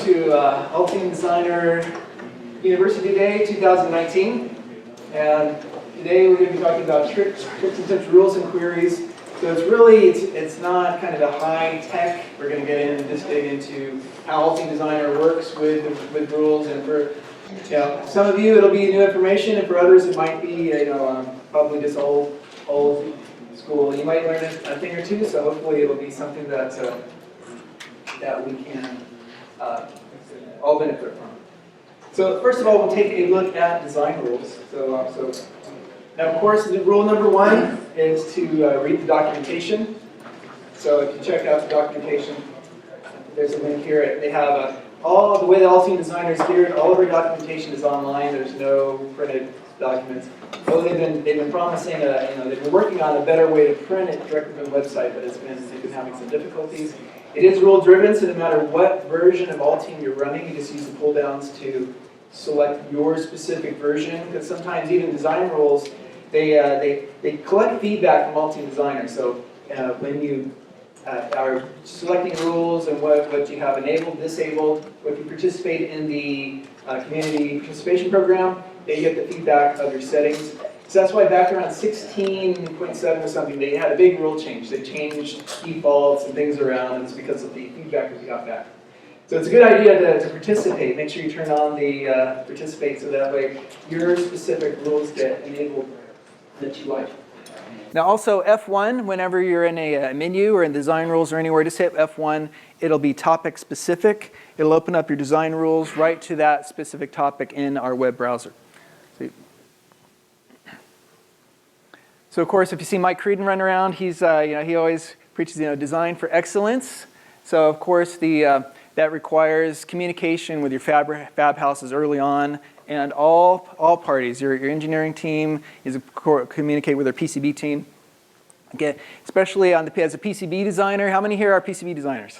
to Altium Designer University Day 2019. And today we're going to be talking about scripts and tips, rules and queries. So it's not kind of a high tech. We're going to get in and just dig into how Altium Designer works with rules. And for some of you it'll be new information, and for others it might be probably just old school. You might learn a thing or two. So hopefully it'll be something that we can all benefit from. So first of all, we'll take a look at design rules. So now, of course, rule number one is to read the documentation. So if you check out the documentation, there's a link here. They have all the way the Altium Designer is geared. All of our documentation is online. There's no printed documents. So they've been promising, they've been working on a better way to print it directly from the website, but they've been having some difficulties. It is rule driven, so no matter what version of Altium you're running, you just use the pull downs to select your specific version. Because sometimes even design rules, they collect feedback from Altium Designer. So when you are selecting rules and what you have enabled, disabled, or if you participate in the community participation program, they get the feedback of your settings. So that's why back around 16.7 or something, they had a big rule change. They changed defaults and things around, and it's because of the feedback that we got back. So it's a good idea to participate. Make sure you turn on the participate, so that way your specific rules get enabled that you like. Now also F1, whenever you're in a menu or in design rules or anywhere, just hit F1. It'll be topic specific. It'll open up your design rules right to that specific topic in our web browser. So of course, if you see Mike Creedon run around, he always preaches design for excellence. So of course that requires communication with your fab houses early on, and all parties. Your engineering team is communicate with their PCB team. Okay, especially as a PCB designer. How many here are PCB designers?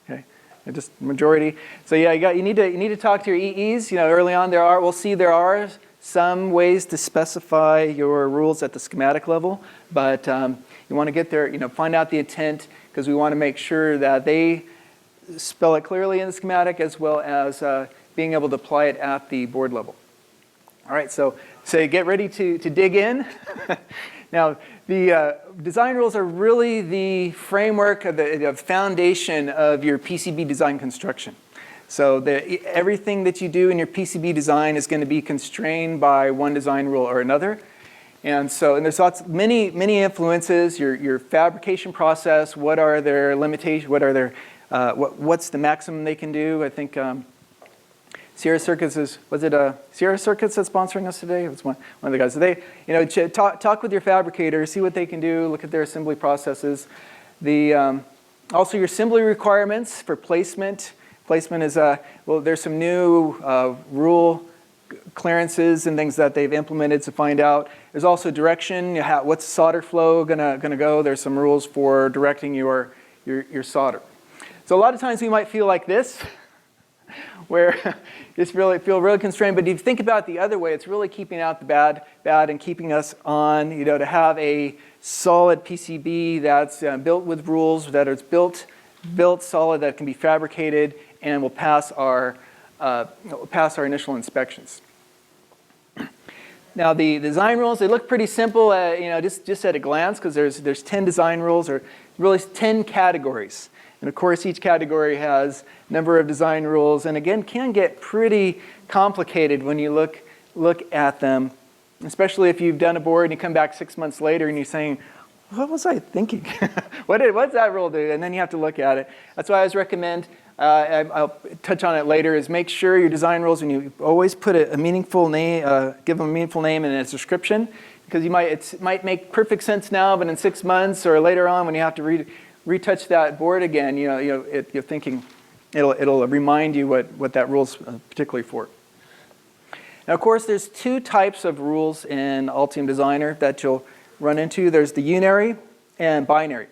Okay, just majority. So yeah, you need to talk to your EEs. Early on there are some ways to specify your rules at the schematic level, but you want to get there, find out the intent, because we want to make sure that they spell it clearly in the schematic, as well as being able to apply it at the board level. All right, so get ready to dig in. Now, the design rules are really the framework of the foundation of your PCB design construction. So everything that you do in your PCB design is going to be constrained by one design rule or another. And there's many influences. Your fabrication process, what are their limitations, what's the maximum they can do? I think Sierra Circuits was it Sierra Circuits that's sponsoring us today? It was one of the guys. So they, talk with your fabricators, see what they can do, look at their assembly processes. Also your assembly requirements for placement. Placement is, there's some new rule clearances and things that they've implemented to find out. There's also direction, what's solder flow gonna go. There's some rules for directing your solder. So a lot of times we might feel like this, where just feel really constrained. But if you think about it the other way, it's really keeping out the bad and keeping us on, to have a solid PCB that's built with rules, that it's built solid, that can be fabricated, and will pass our initial inspections. Now the design rules, they look pretty simple, just at a glance, because there's 10 design rules, or really 10 categories. And of course, each category has a number of design rules, and again, can get pretty complicated when you look at them, especially if you've done a board and you come back 6 months later and you're saying, what was I thinking? What's that rule do? And then you have to look at it. That's why I always recommend, I'll touch on it later, is make sure your design rules, when you always put a meaningful name, give them a meaningful name and a description, because it might make perfect sense now, but in 6 months or later on when you have to retouch that board again, you're thinking it'll remind you what that rule's particularly for. Now, of course, there's two types of rules in Altium Designer that you'll run into. There's the unary and binary.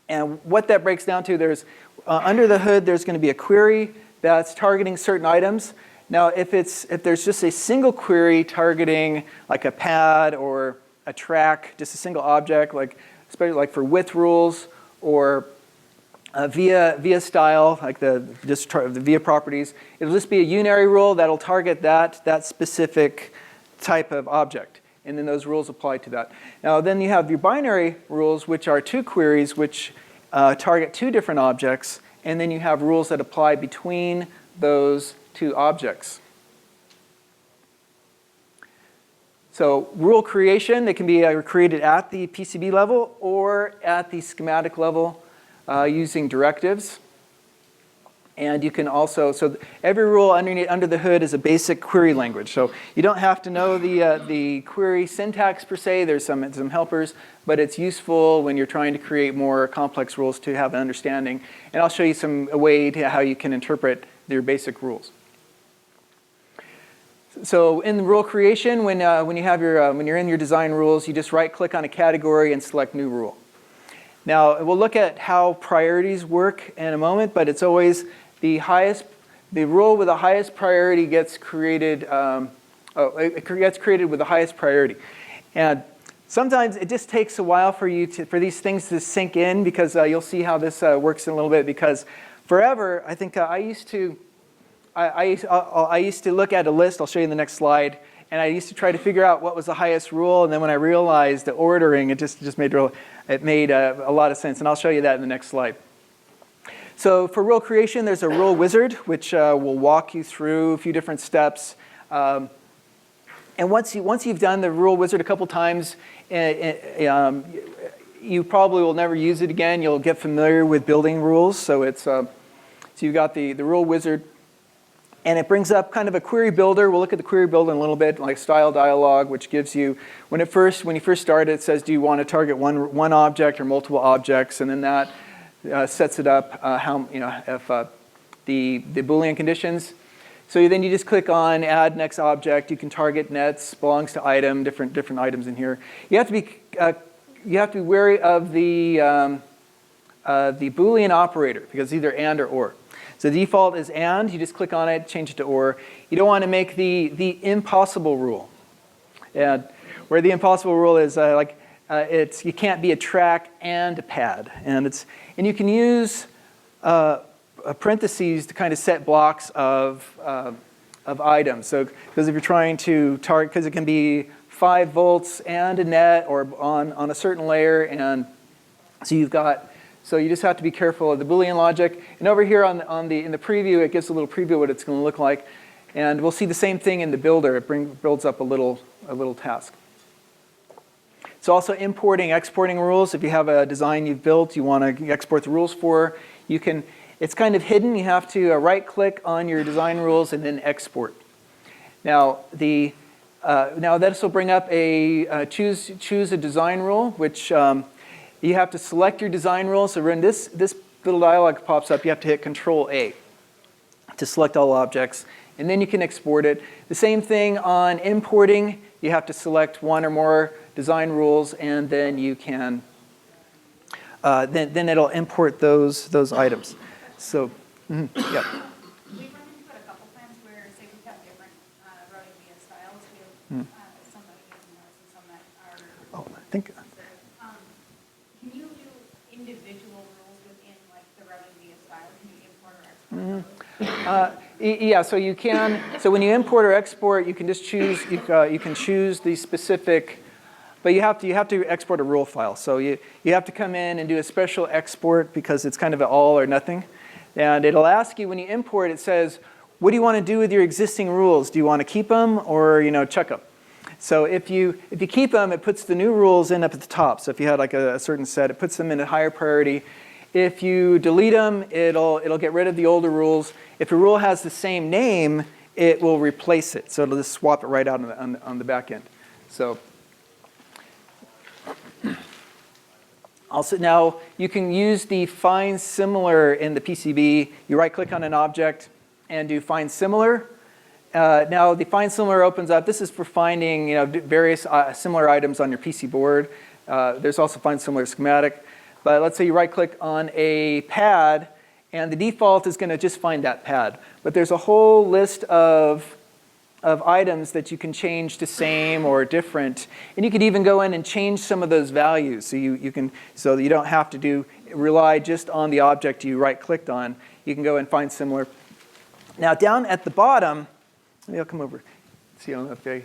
And what that breaks down to, there's under the hood, there's going to be a query that's targeting certain items. Now, if there's just a single query targeting like a pad or a track, just a single object, especially like for width rules, or via style, like the via properties. It'll just be a unary rule that'll target that specific type of object. And then those rules apply to that. Now then you have your binary rules, which are two queries which target two different objects. And then you have rules that apply between those two objects. So rule creation, they can be created at the PCB level or at the schematic level using directives. And you can also, so every rule under the hood is a basic query language. So you don't have to know the query syntax per se. There's some helpers, but it's useful when you're trying to create more complex rules to have an understanding. And I'll show you a way to how you can interpret your basic rules. So in rule creation, when you're in your design rules, you just right-click on a category and select New Rule. Now we'll look at how priorities work in a moment, but it's always the rule with the highest priority gets created. It gets created with the highest priority, and sometimes it just takes a while for these things to sink in, because you'll see how this works in a little bit. Because forever, I think I used to look at a list. I'll show you in the next slide. And I used to try to figure out what was the highest rule. And then when I realized the ordering, it just made a lot of sense. And I'll show you that in the next slide. So for rule creation, there's a rule wizard, which will walk you through a few different steps. And once you've done the rule wizard a couple times, you probably will never use it again. You'll get familiar with building rules. So you've got the rule wizard. And it brings up kind of a query builder. We'll look at the query builder in a little bit, like style dialog, which gives you, when you first start, it says, do you want to target one object or multiple objects? And then that sets it up if the Boolean conditions. So then you just click on add next object. You can target nets, belongs to item, different items in here. You have to be wary of the Boolean operator, because it's either and or. So the default is and. You just click on it, change it to or. You don't want to make the impossible rule. And where the impossible rule is you can't be a track and a pad. And you can use parentheses to kind of set blocks of items. So because if you're trying to target, because it can be 5 volts and a net or on a certain layer, and so you just have to be careful of the Boolean logic. And over here in the preview, it gives a little preview of what it's going to look like. And we'll see the same thing in the builder. It builds up a little task. It's also importing, exporting rules. If you have a design you've built, you want to export the rules for, you can. It's kind of hidden. You have to right-click on your design rules and then export. Now this will bring up a choose a design rule, which you have to select your design rule. So when this little dialog pops up, you have to hit Control-A to select all objects. And then you can export it. The same thing on importing. You have to select one or more design rules, and then you can then it'll import those items. So, yeah. We've run into it a couple times where, say, we've got different routing via styles. We have some that are using ours and some that are. Oh, I think. Can you do individual rules within the routing via style? Can you import or export? Yeah, so you can. So when you import or export, you can just choose. You can choose the specific, but you have to export a rule file. So you have to come in and do a special export, because it's kind of an all or nothing. And it'll ask you when you import. It says, what do you want to do with your existing rules? Do you want to keep them or chuck them? So if you keep them, it puts the new rules in up at the top. So if you had a certain set, it puts them in a higher priority. If you delete them, it'll get rid of the older rules. If a rule has the same name, it will replace it. So it'll just swap it right out on the back end. So also now you can use the find similar in the PCB. You right-click on an object and do find similar. Now the find similar opens up. This is for finding various similar items on your PC board. There's also find similar schematic. But let's say you right-click on a pad, and the default is going to just find that pad. But there's a whole list of of items that you can change to same or different. And you could even go in and change some of those values so so that you don't have to rely just on the object you right-clicked on. You can go and find similar. Now down at the bottom, maybe I'll come over. See, I don't know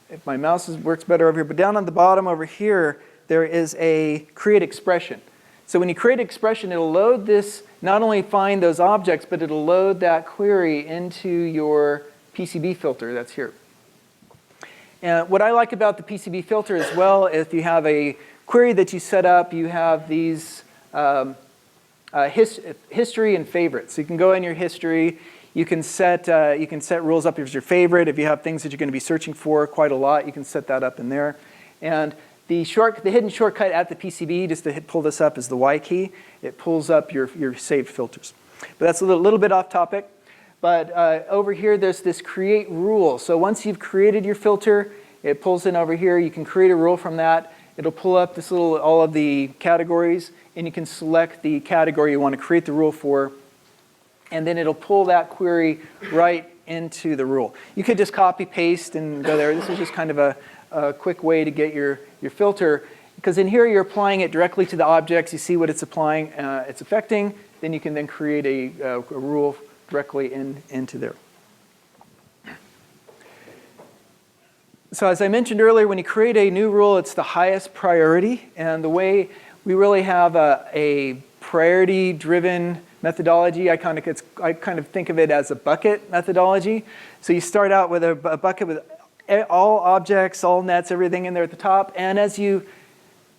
if my mouse works better over here, but down on the bottom over here, there is a create expression. So when you create an expression, it'll load this, not only find those objects, but it'll load that query into your PCB filter that's here. And what I like about the PCB filter as well, if you have a query that you set up, you have these history and favorites. So you can go in your history, you can set rules up as your favorite. If you have things that you're going to be searching for quite a lot, you can set that up in there. And the hidden shortcut at the PCB, just to pull this up, is the Y key. It pulls up your saved filters. But that's a little bit off topic. But over here, there's this create rule. So once you've created your filter, it pulls in over here. You can create a rule from that. It'll pull up all of the categories, and you can select the category you want to create the rule for. And then it'll pull that query right into the rule. You could just copy, paste, and go there. This is just kind of a quick way to get your filter. Because in here, you're applying it directly to the objects. You see what it's applying, it's affecting. Then you can then create a rule directly into there. So as I mentioned earlier, when you create a new rule, it's the highest priority. And the way we really have a priority-driven methodology, I kind of think of it as a bucket methodology. So you start out with a bucket with all objects, all nets, everything in there at the top. And as you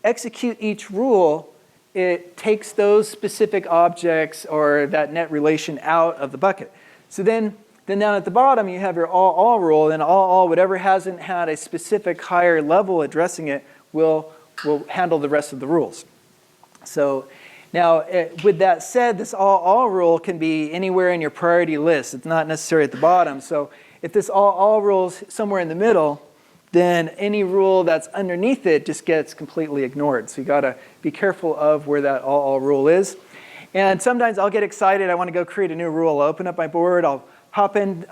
execute each rule, it takes those specific objects or that net relation out of the bucket. So then down at the bottom, you have your all rule, and all, whatever hasn't had a specific higher level addressing it will handle the rest of the rules. So now, with that said, this all rule can be anywhere in your priority list. It's not necessarily at the bottom. So if this all rule is somewhere in the middle, then any rule that's underneath it just gets completely ignored. So you got to be careful of where that all rule is. And sometimes I'll get excited. I want to go create a new rule. I'll open up my board. I'll hop in,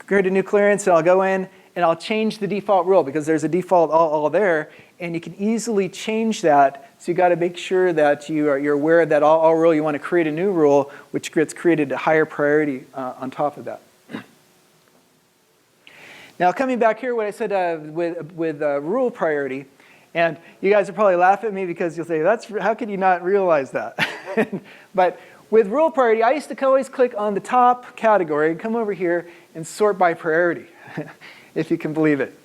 create a new clearance, and I'll go in, and I'll change the default rule because there's a default all there. And you can easily change that. So you got to make sure that you're aware of that all rule. You want to create a new rule, which gets created a higher priority on top of that. Now coming back here, what I said with rule priority, and you guys will probably laugh at me because you'll say, how could you not realize that? But with rule priority, I used to always click on the top category, come over here, and sort by priority, if you can believe it.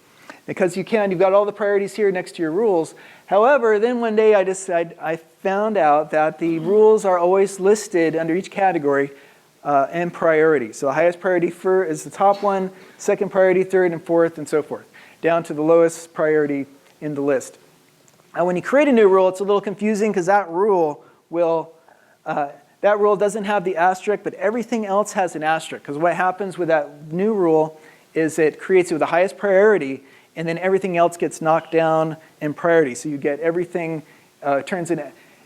Because you can, you've got all the priorities here next to your rules. However, then one day I found out that the rules are always listed under each category in priority. So the highest priority is the top one, second priority, third, and fourth, and so forth, down to the lowest priority in the list. Now when you create a new rule, it's a little confusing because that rule doesn't have the asterisk, but everything else has an asterisk. Because what happens with that new rule is it creates it with the highest priority, and then everything else gets knocked down in priority. So you get everything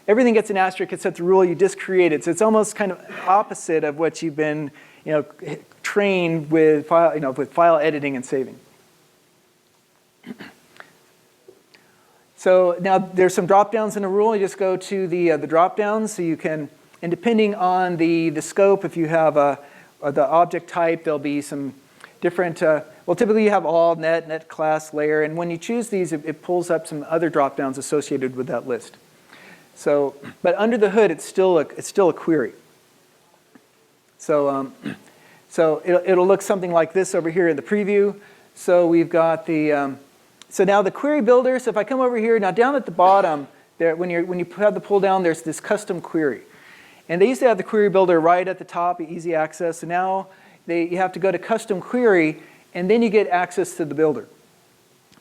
everything gets an asterisk except the rule you just created. So it's almost kind of opposite of what you've been, trained with file editing and saving. So now there's some drop downs in a rule. You just go to the drop downs, so you can, and depending on the scope, if you have the object type, there'll be some different. Well, typically you have all, net class, layer, and when you choose these, it pulls up some other drop downs associated with that list. So, but under the hood, it's still a query. So, it'll look something like this over here in the preview. So we've got so now the query builder. So if I come over here now, down at the bottom, there when you have the pull down, there's this custom query, and they used to have the query builder right at the top, easy access. So now you have to go to custom query, and then you get access to the builder.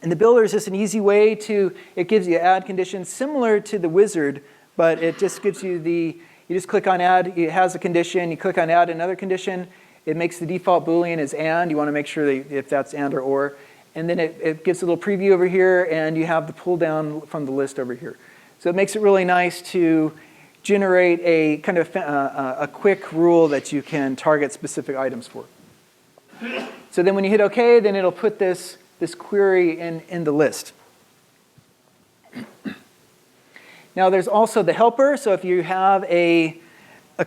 And the builder is just an easy way it gives you add conditions similar to the wizard, but it just gives you you just click on add, it has a condition, you click on add another condition, it makes the default Boolean is and, you want to make sure if that's and or. And then it gives a little preview over here, and you have the pull down from the list over here. So it makes it really nice to generate a kind of a quick rule that you can target specific items for. So then when you hit OK, then it'll put this query in the list. Now there's also the helper. So if you have a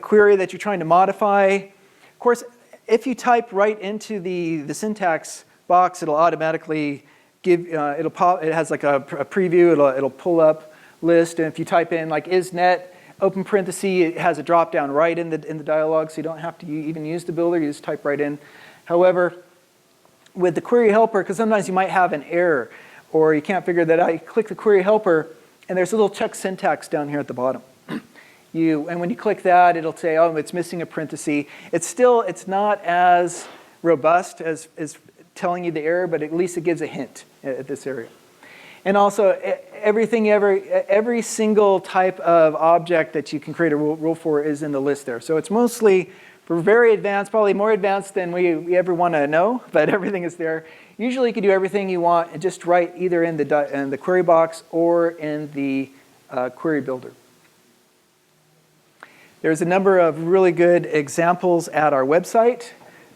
query that you're trying to modify, of course, if you type right into the syntax box, it'll automatically give, it'll pop, it has like a preview, it'll pull up list. And if you type in like isNet, open parenthesis, it has a drop down right in the dialog, so you don't have to even use the builder, you just type right in. However, with the query helper, because sometimes you might have an error or you can't figure that out, you click the query helper and there's a little check syntax down here at the bottom. And when you click that, it'll say, oh, it's missing a parenthesis. It's not as robust as telling you the error, but at least it gives a hint at this area. And also, every single type of object that you can create a rule for is in the list there. So it's mostly for very advanced, probably more advanced than we ever want to know, but everything is there. Usually you can do everything you want and just write either in the query box or in the query builder. There's a number of really good examples at our website.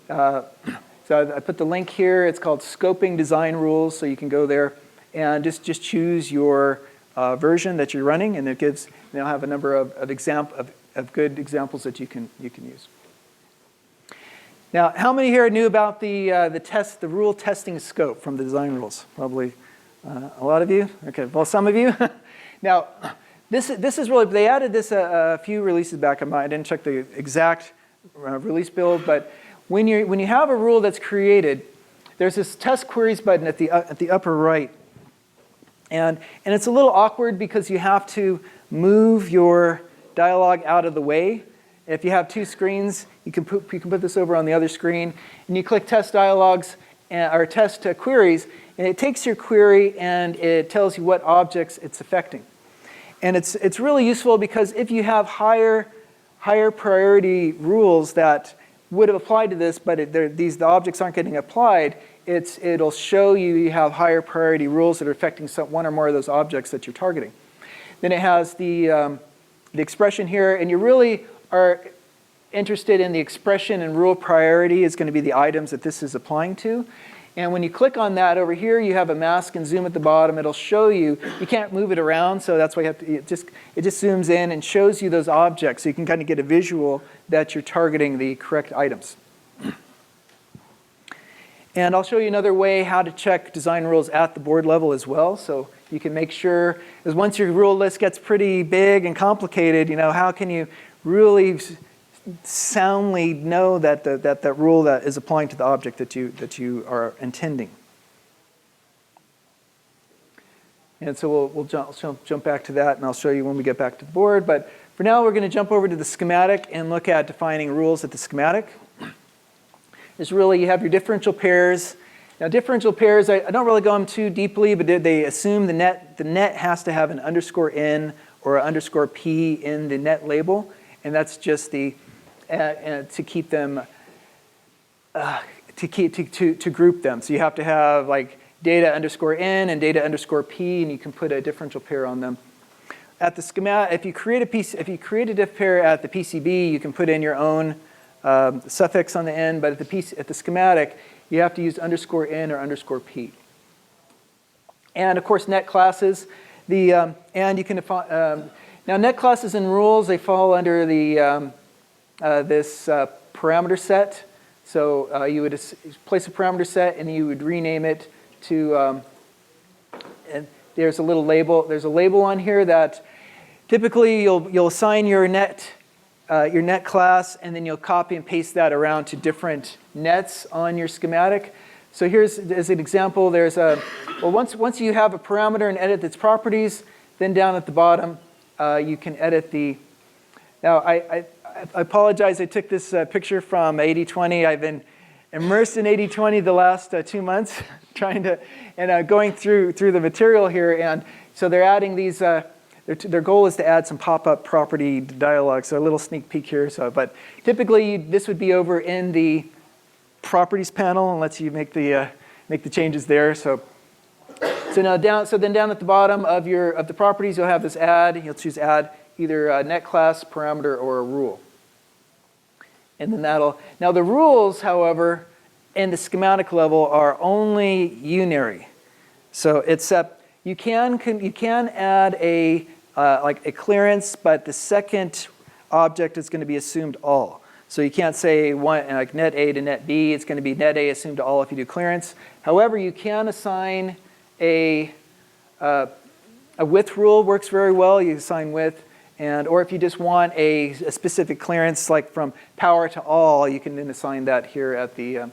So I put the link here. It's called Scoping Design Rules, so you can go there and just choose your version that you're running, and they'll have a number of good examples that you can use. Now, how many here knew about the rule testing scope from the design rules? Probably a lot of you. Okay, well, some of you. Now, this is really, they added this a few releases back. I didn't check the exact release build, but when you have a rule that's created, there's this test queries button at the upper right. And it's a little awkward because you have to move your dialog out of the way. If you have two screens, you can put this over on the other screen, and you click test dialogs or test queries, and it takes your query and it tells you what objects it's affecting. And it's really useful because if you have higher priority rules that would have applied to this, but the objects aren't getting applied, it'll show you have higher priority rules that are affecting one or more of those objects that you're targeting. Then it has the expression here, and you really are interested in the expression and rule priority is going to be the items that this is applying to. And when you click on that over here, you have a mask and zoom at the bottom. It'll show you. You can't move it around, so that's why you have to. It just zooms in and shows you those objects, so you can kind of get a visual that you're targeting the correct items. And I'll show you another way how to check design rules at the board level as well. So you can make sure, because once your rule list gets pretty big and complicated, how can you really soundly know that rule that is applying to the object that you are intending. And so we'll jump back to that, and I'll show you when we get back to the board. But for now, we're going to jump over to the schematic and look at defining rules at the schematic. Is really, you have your differential pairs. Now, differential pairs, I don't really go into too deeply, but they assume the net has to have an underscore n or an underscore p in the net label, and that's just to keep them to group them. So you have to have like data underscore n and data underscore p, and you can put a differential pair on them. At the schematic, if you create a diff pair at the PCB, you can put in your own suffix on the end, but at the schematic, you have to use underscore n or underscore p. And of course, net classes. And you can define now net classes and rules. They fall under this parameter set. So you would place a parameter set, and you would rename it to. And there's a little label. There's a label on here that typically you'll assign your net class, and then you'll copy and paste that around to different nets on your schematic. So here's as an example. There's once you have a parameter and edit its properties, then down at the bottom you can edit the. Now I apologize. I took this picture from 80/20. I've been immersed in 80/20 the last 2 months, trying to going through the material here, and so they're adding these. Their goal is to add some pop-up property dialogue, so a little sneak peek here. But typically, this would be over in the properties panel, and lets you make the changes there. So then down at the bottom of the properties, you'll have this add. You'll choose add either a net class, parameter, or a rule. And then now the rules, however, and the schematic level are only unary. So except you can add a like a clearance, but the second object is going to be assumed all. So you can't say one, like net A to net B. It's going to be net A assumed to all if you do clearance. However, you can assign a width rule. Works very well. You assign width. Or if you just want a specific clearance, like from power to all, you can then assign that here at the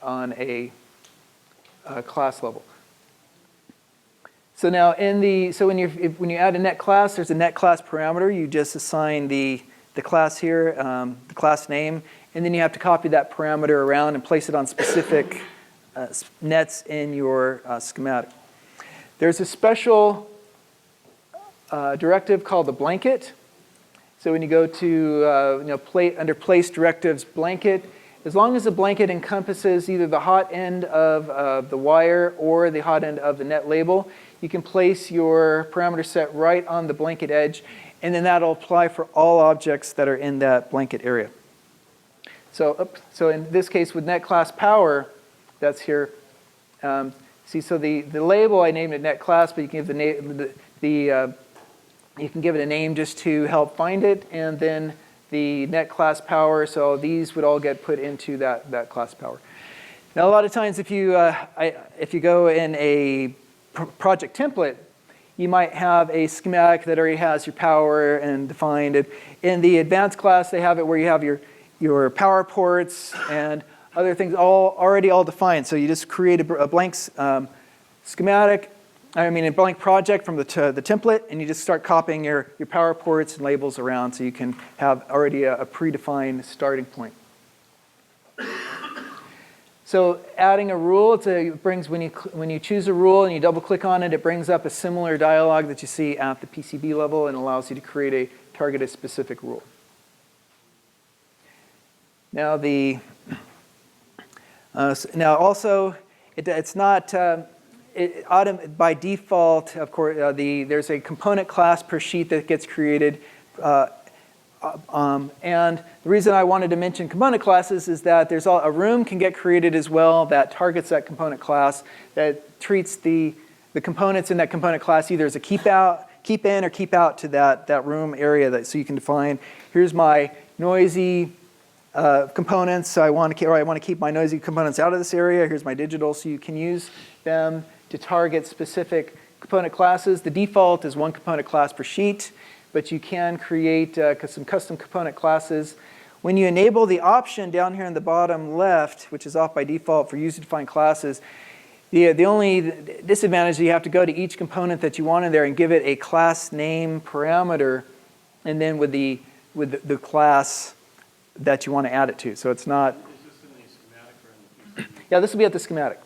on a class level. So now when you add a net class, there's a net class parameter. You just assign the class here, the class name, and then you have to copy that parameter around and place it on specific nets in your schematic. There's a special directive called the blanket. So when you go to under place directives blanket, as long as the blanket encompasses either the hot end of the wire or the hot end of the net label, you can place your parameter set right on the blanket edge, and then that'll apply for all objects that are in that blanket area. So in this case with net class power, that's here. See, so the label I named it net class, but you can give you can give it a name just to help find it, and then the net class power. So these would all get put into that class power. Now, a lot of times, if you go in a project template, you might have a schematic that already has your power and defined it. In the advanced class, they have it where you have your power ports and other things already all defined. So you just create a blank schematic. A blank project from the template, and you just start copying your power ports and labels around, so you can have already a predefined starting point. So adding a rule, it brings when you choose a rule and you double click on it, it brings up a similar dialog that you see at the PCB level and allows you to create a targeted specific rule. Now also it's not. By default, of course, there's a component class per sheet that gets created. And the reason I wanted to mention component classes is that a room can get created as well that targets that component class, that treats the components in that component class either as a keep in or keep out to that room area. So you can define, here's my noisy components. So I want to keep my noisy components out of this area. Here's my digital. So you can use them to target specific component classes. The default is one component class per sheet, but you can create some custom component classes. When you enable the option down here in the bottom left, which is off by default for user-defined classes, the only disadvantage is you have to go to each component that you want in there and give it a class name parameter, and then with the class that you want to add it to. So it's not. Is this in the schematic or in the PCB? Yeah, this will be at the schematic.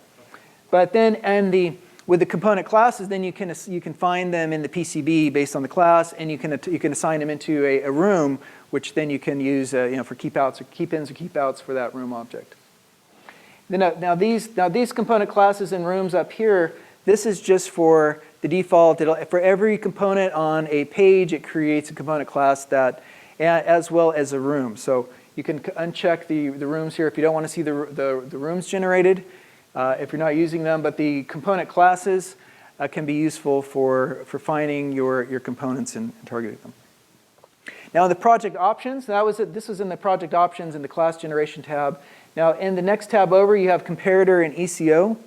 But then, with the component classes, then you can find them in the PCB based on the class, and you can assign them into a room, which then you can use for keep outs or keep ins or keep outs for that room object. Then now these component classes and rooms up here, this is just for the default. For every component on a page, it creates a component class that, as well as a room. So you can uncheck the rooms here if you don't want to see the rooms generated. If you're not using them, but the component classes can be useful for finding your components and targeting them. Now the project options, this was in the project options in the class generation tab. Now in the next tab over, you have comparator and ECO.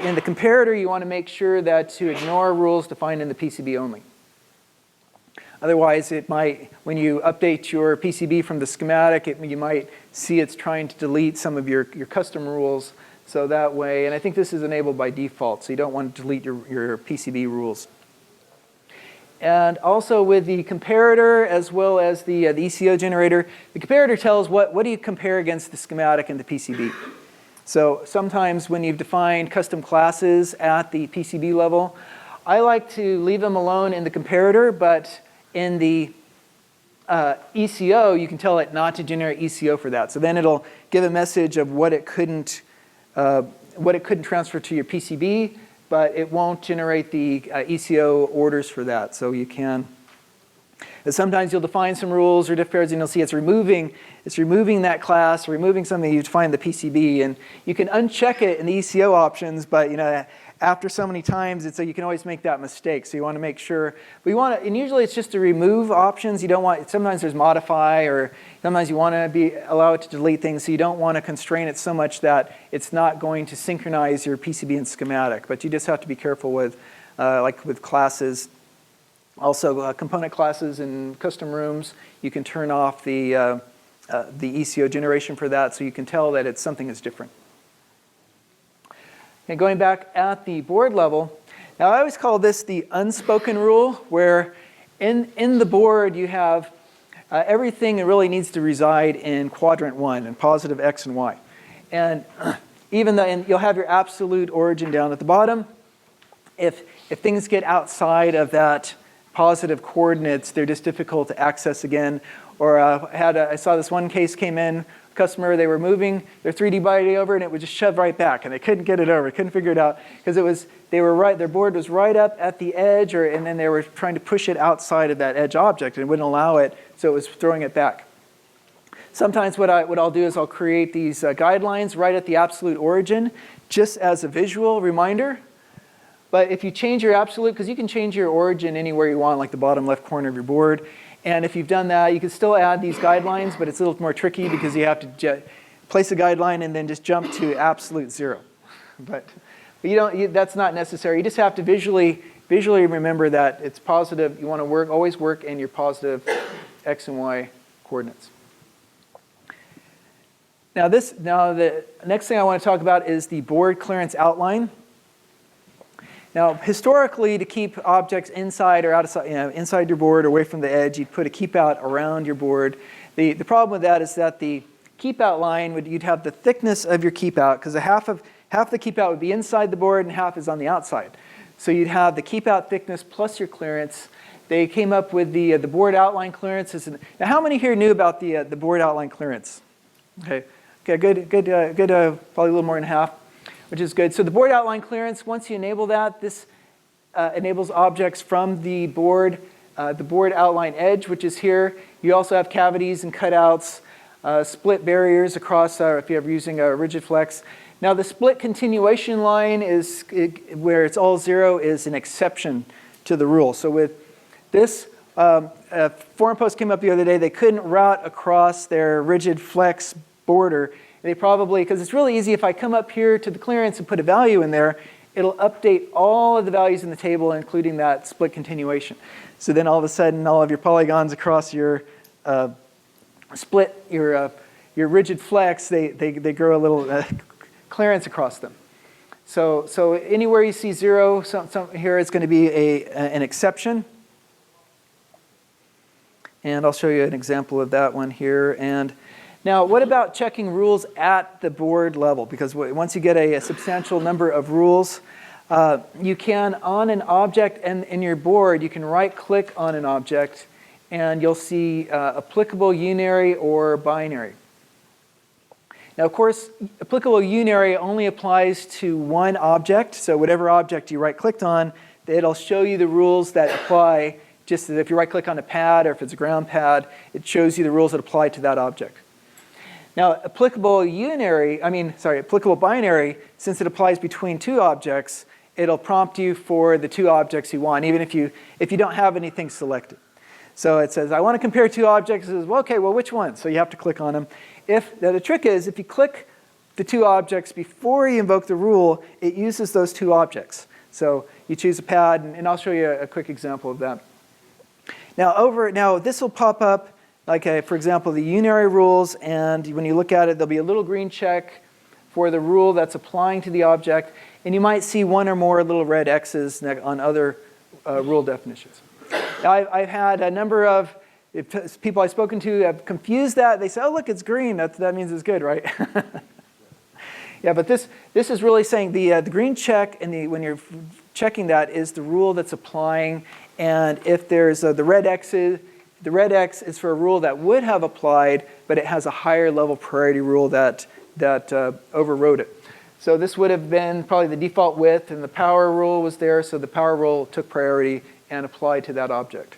In the comparator, you want to make sure that to ignore rules defined in the PCB only. Otherwise, it might, when you update your PCB from the schematic, you might see it's trying to delete some of your custom rules. So that way, and I think this is enabled by default, so you don't want to delete your PCB rules. And also with the comparator as well as the ECO generator, the comparator tells what do you compare against the schematic and the PCB. So sometimes when you've defined custom classes at the PCB level, I like to leave them alone in the comparator, but in the ECO, you can tell it not to generate ECO for that. So then it'll give a message of what it couldn't transfer to your PCB, but it won't generate the ECO orders for that. So you can. But sometimes you'll define some rules or diff pairs, and you'll see it's removing that class, removing something you define the PCB, and you can uncheck it in the ECO options, but after so many times, you can always make that mistake. So you want to make sure, and usually it's just to remove options. You don't want, sometimes there's modify, or sometimes you want to allow it to delete things, so you don't want to constrain it so much that it's not going to synchronize your PCB and schematic. But you just have to be careful with, like with classes. Also, component classes in custom rooms, you can turn off the ECO generation for that, so you can tell that something is different. And going back at the board level, now I always call this the unspoken rule, where in the board you have everything that really needs to reside in quadrant 1, in positive X and Y. And and you'll have your absolute origin down at the bottom. If things get outside of that positive coordinates, they're just difficult to access again. Or I saw this one case came in, customer, they were moving their 3D body over, and it would just shove right back, and they couldn't get it over, couldn't figure it out, because their board was right up at the edge, and then they were trying to push it outside of that edge object, and it wouldn't allow it, so it was throwing it back. Sometimes what I'll do is I'll create these guidelines right at the absolute origin, just as a visual reminder. But if you change your absolute, because you can change your origin anywhere you want, like the bottom left corner of your board. And if you've done that, you can still add these guidelines, but it's a little more tricky because you have to place a guideline and then just jump to absolute 0. But that's not necessary. You just have to visually remember that it's positive. You want to always work in your positive X and Y coordinates. Now the next thing I want to talk about is the board clearance outline. Now, historically, to keep objects inside or outside, inside your board or away from the edge, you'd put a keep out around your board. The problem with that is that the keep out line you'd have the thickness of your keep out, because half the keep out would be inside the board and half is on the outside. So you'd have the keep out thickness plus your clearance. They came up with the board outline clearance. Now, how many here knew about the board outline clearance? Okay, good. Probably a little more than half, which is good. So the board outline clearance, once you enable that, this enables objects from the board outline edge, which is here. You also have cavities and cutouts, split barriers across if you're using a rigid flex. Now the split continuation line where it's all 0 is an exception to the rule. So with this, Forum Post came up the other day, they couldn't route across their rigid flex border. They probably, because it's really easy, if I come up here to the clearance and put a value in there, it'll update all of the values in the table, including that split continuation. So then all of a sudden, all of your polygons across your your rigid flex, they grow a little clearance across them. So anywhere you see 0, here it's going to be an exception. And I'll show you an example of that one here. And now, what about checking rules at the board level? Because once you get a substantial number of rules, you can, on an object and in your board, you can right-click on an object, and you'll see applicable unary or binary. Now, of course, applicable unary only applies to one object. So whatever object you right-clicked on, it'll show you the rules that apply. Just as if you right-click on a pad or if it's a ground pad, it shows you the rules that apply to that object. Now, applicable binary, since it applies between two objects, it'll prompt you for the two objects you want, even if you don't have anything selected. So it says, I want to compare two objects. It says, well, okay, well, which one? So you have to click on them. The trick is, if you click the two objects before you invoke the rule, it uses those two objects. So you choose a pad, and I'll show you a quick example of that. Now this will pop up, like, for example, the unary rules, and when you look at it, there'll be a little green check for the rule that's applying to the object, and you might see one or more little red X's on other rule definitions. Now, I've had a number of people I've spoken to have confused that. They say, oh, look, it's green. That means it's good, right? Yeah, but this is really saying the green check, and when you're checking that, is the rule that's applying, and if there's the red X is for a rule that would have applied, but it has a higher level priority rule that overrode it. So this would have been probably the default width, and the power rule was there, so the power rule took priority and applied to that object.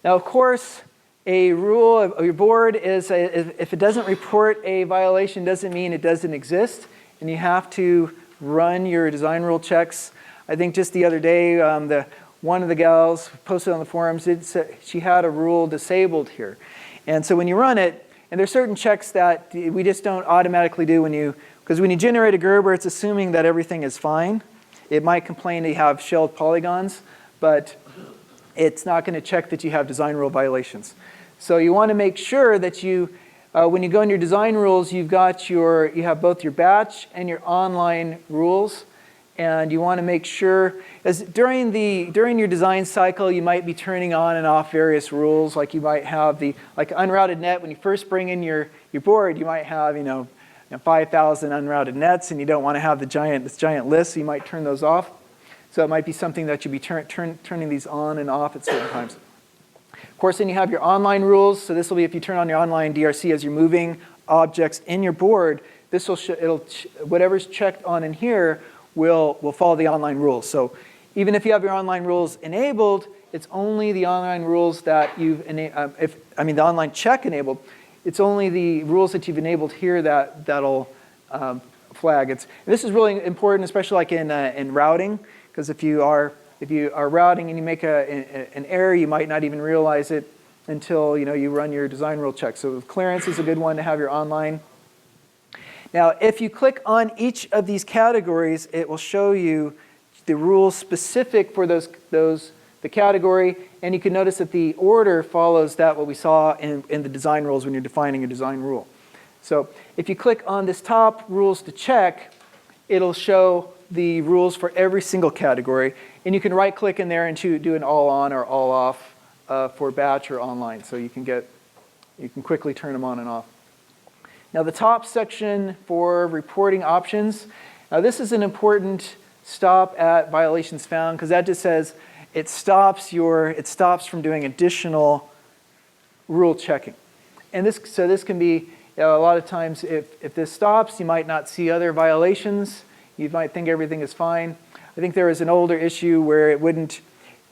Now, of course, a rule of your board is if it doesn't report a violation, doesn't mean it doesn't exist, and you have to run your design rule checks. I think just the other day, one of the gals posted on the forums, she had a rule disabled here. And so when you run it, and there's certain checks that we just don't automatically do because when you generate a Gerber, it's assuming that everything is fine. It might complain that you have shelled polygons, but it's not going to check that you have design rule violations. So you want to make sure that when you go in your design rules, you have both your batch and your online rules. And you want to make sure, as during your design cycle, you might be turning on and off various rules. Like you might have like unrouted net. When you first bring in your board, you might have 5,000 unrouted nets, and you don't want to have this giant list. So you might turn those off. So it might be something that you'd be turning these on and off at certain times. Of course, then you have your online rules. So this will be if you turn on your online DRC as you're moving objects in your board. This will whatever's checked on in here will follow the online rules. So even if you have your online rules enabled, it's only the online rules that you've enabled. The online check enabled. It's only the rules that you've enabled here that'll flag. This is really important, especially like in routing, because if you are routing and you make an error, you might not even realize it until you run your design rule check. So clearance is a good one to have your online. Now, if you click on each of these categories, it will show you the rules specific for the category, and you can notice that the order follows what we saw in the design rules when you're defining a design rule. So if you click on this top rules to check, it'll show the rules for every single category, and you can right-click in there and do an all on or all off for batch or online, so you can quickly turn them on and off. Now the top section for reporting options, now this is an important stop at violations found because that just says it stops from doing additional rule checking. And this can be a lot of times if this stops, you might not see other violations. You might think everything is fine. I think there was an older issue where it wouldn't,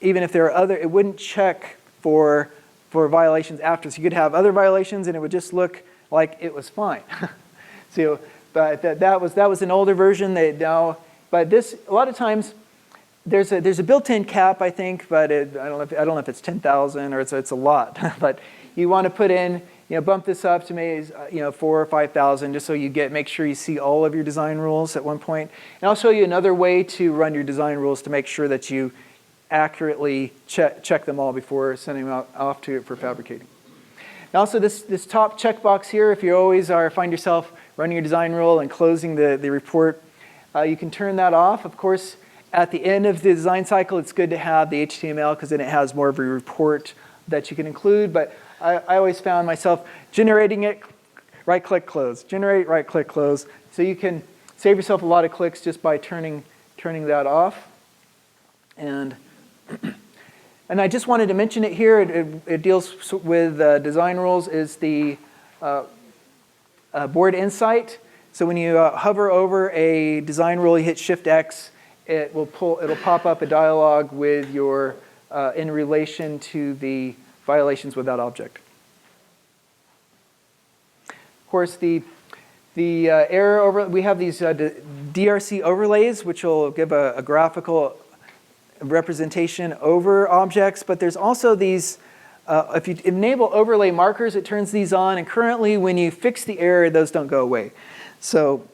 even if there are it wouldn't check for violations after. So you could have other violations and it would just look like it was fine. So, but that was an older version. But this a lot of times there's a built-in cap, I think, but I don't know if it's 10,000 or it's a lot. But you want to put in bump this up to maybe 4,000 or 5,000 just so make sure you see all of your design rules at one point. And I'll show you another way to run your design rules to make sure that you accurately check them all before sending them off for fabricating. And also this top checkbox here, if you always find yourself running your design rule and closing the report, you can turn that off. Of course, at the end of the design cycle, it's good to have the HTML because then it has more of a report that you can include. But I always found myself generating it, right-click, close, generate, right-click, close. So you can save yourself a lot of clicks just by turning that off. And I just wanted to mention it here. It deals with design rules. Is the board insight. So when you hover over a design rule, you hit Shift-X, it'll pop up a dialog with your in relation to the violations with that object. Of course, the error we have these DRC overlays, which will give a graphical representation over objects, but there's also these, if you enable overlay markers, it turns these on, and currently when you fix the error, those don't go away. So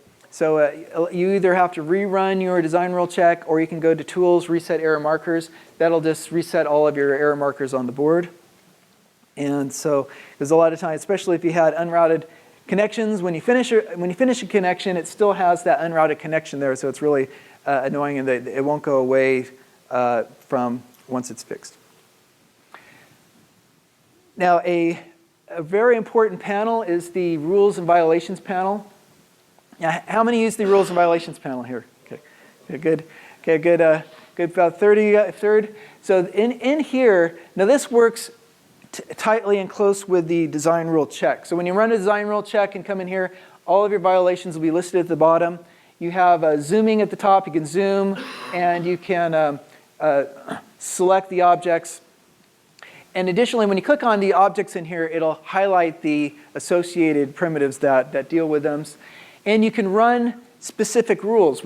you either have to rerun your design rule check, or you can go to Tools, Reset Error Markers. That'll just reset all of your error markers on the board. And so, because a lot of times, especially if you had unrouted connections, when you finish a connection, it still has that unrouted connection there, so it's really annoying, and it won't go away from once it's fixed. Now, a very important panel is the Rules and Violations panel. Now, how many use the Rules and Violations panel here? Okay, good. Okay, good. About 30. So in here, now this works tightly and close with the design rule check. So when you run a design rule check and come in here, all of your violations will be listed at the bottom. You have zooming at the top. You can zoom, and you can select the objects. And additionally, when you click on the objects in here, it'll highlight the associated primitives that deal with them. And you can run specific rules.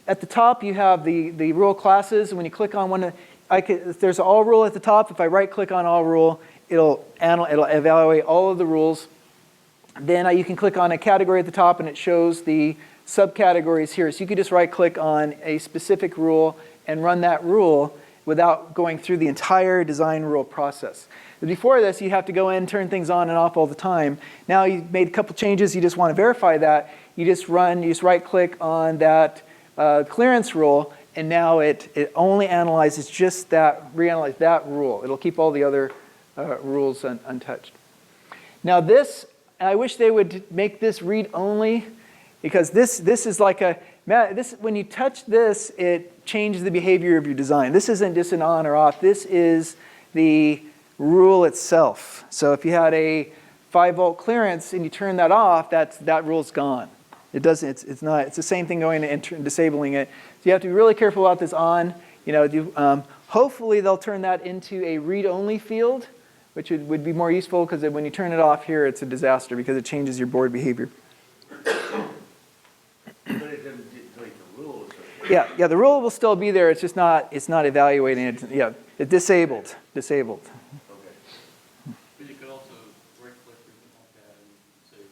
At the top, you have the rule classes. And when you click on one, if there's an all rule at the top, if I right-click on all rule, it'll evaluate all of the rules. Then you can click on a category at the top, and it shows the subcategories here. So you could just right-click on a specific rule and run that rule without going through the entire design rule process. Before this, you have to go in, turn things on and off all the time. Now you've made a couple changes, you just want to verify that. You just right-click on that clearance rule, and now it only analyzes just reanalyze that rule. It'll keep all the other rules untouched. Now this, I wish they would make this read-only, because this is like when you touch this, it changes the behavior of your design. This isn't just an on or off. This is the rule itself. So if you had a 5-volt clearance and you turn that off, that rule's gone. It doesn't. It's not. It's the same thing going and disabling it. So you have to be really careful about this on. Hopefully they'll turn that into a read-only field, which would be more useful, because when you turn it off here, it's a disaster because it changes your board behavior. Yeah, the rule will still be there. It's just not. It's not evaluating it. Yeah, it's disabled. Disabled. Okay. But you could also right-click or something like that and say,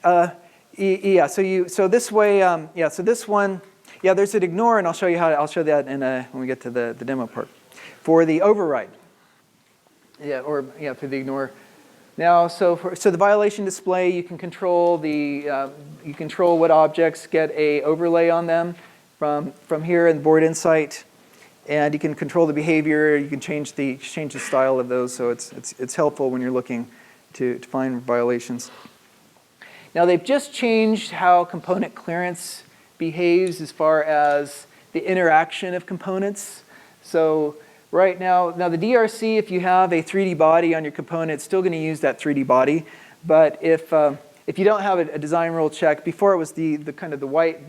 ignore this. Yeah. So this way. Yeah. So this one. Yeah. There's an ignore, and I'll show you how. I'll show that when we get to the demo part. For the override. Yeah. For the ignore. Now, so the violation display, you can control what objects get a overlay on them from here in Board Insight, and you can control the behavior. You can change the style of those, so it's helpful when you're looking to find violations. Now they've just changed how component clearance behaves as far as the interaction of components. So right now the DRC, if you have a 3D body on your component, it's still going to use that 3D body. But if you don't have a design rule check, before it was the kind of the white,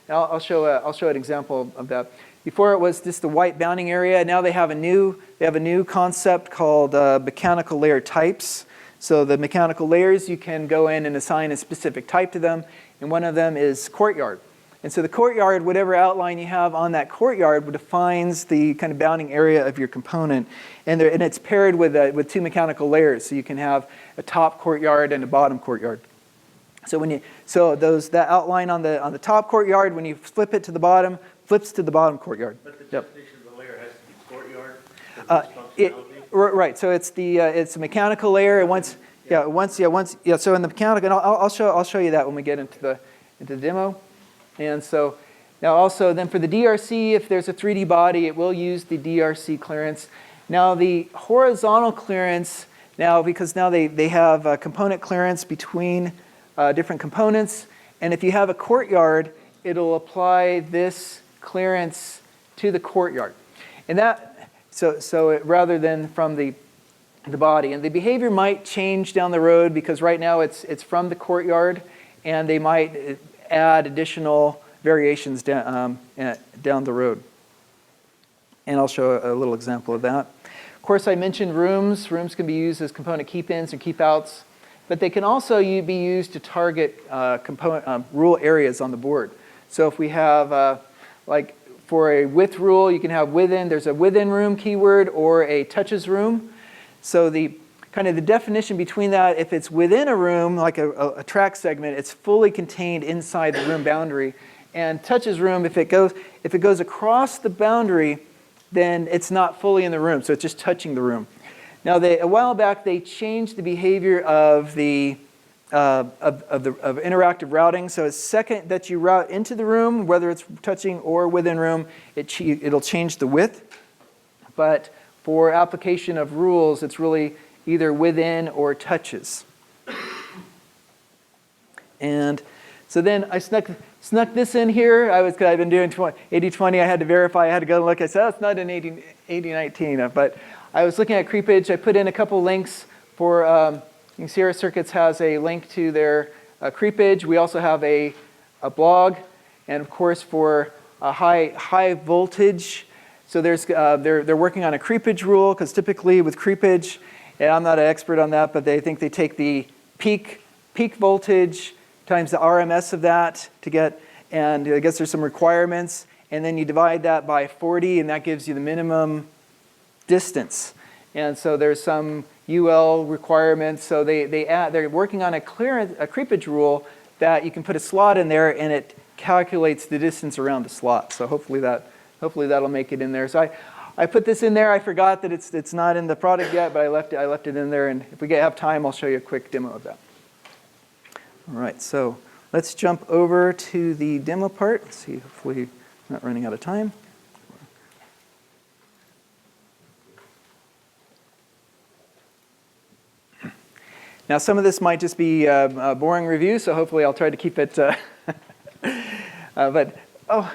I'll show an example of that. Before it was just the white bounding area. Now they have a new concept called mechanical layer types. So the mechanical layers, you can go in and assign a specific type to them, and one of them is courtyard. And so the courtyard, whatever outline you have on that courtyard, defines the kind of bounding area of your component. And it's paired with two mechanical layers. So you can have a top courtyard and a bottom courtyard. So that outline on the top courtyard, when you flip it to the bottom, flips to the bottom courtyard. But the definition of the layer has to be courtyard. Right. So it's a mechanical layer. And So in the mechanical, and I'll show you that when we get into the demo. And so now also then for the DRC, if there's a 3D body, it will use the DRC clearance. Now the horizontal clearance, because now they have component clearance between different components. And if you have a courtyard, it'll apply this clearance to the courtyard. And rather than from the body. And the behavior might change down the road, because right now it's from the courtyard, and they might add additional variations down the road. And I'll show a little example of that. Of course, I mentioned rooms. Rooms can be used as component keep-ins and keep-outs, but they can also be used to target rule areas on the board. So if we have, for a with rule, you can have within. There's a within room keyword or a touches room. So the definition between that, if it's within a room, like a track segment, it's fully contained inside the room boundary. And touches room, if it goes across the boundary, then it's not fully in the room, so it's just touching the room. Now, a while back, they changed the behavior of interactive routing. So the second that you route into the room, whether it's touching or within room, it'll change the width. But for application of rules, it's really either within or touches. And so then I snuck this in here. I've been doing 80-20. I had to verify. I had to go and look. I said, it's not an 80-19. But I was looking at creepage. I put in a couple links for, you can see Sierra Circuits has a link to their creepage. We also have a blog. And of course, for high voltage, So they're working on a creepage rule, because typically with creepage, and I'm not an expert on that, but they think they take the peak voltage times the RMS of that to get, and I guess there's some requirements, and then you divide that by 40, and that gives you the minimum distance. And so there's some UL requirements, so they're working on a creepage rule that you can put a slot in there, and it calculates the distance around the slot. So hopefully that'll make it in there. So I put this in there. I forgot that it's not in the product yet, but I left it in there, and if we have time, I'll show you a quick demo of that. All right, so let's jump over to the demo part. Let's see, hopefully I'm not running out of time. Now, some of this might just be a boring review, so hopefully I'll try to keep it. But, oh,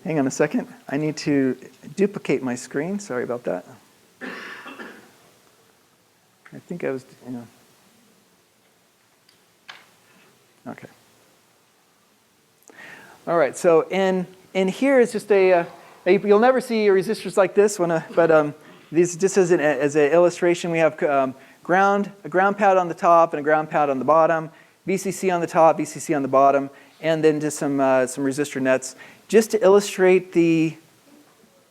hang on a second. I need to duplicate my screen. Sorry about that. I think I was, Okay. All right, so in here is just you'll never see resistors like this one, but these just as an illustration, we have a ground pad on the top and a ground pad on the bottom, VCC on the top, VCC on the bottom, and then just some resistor nets, just to illustrate the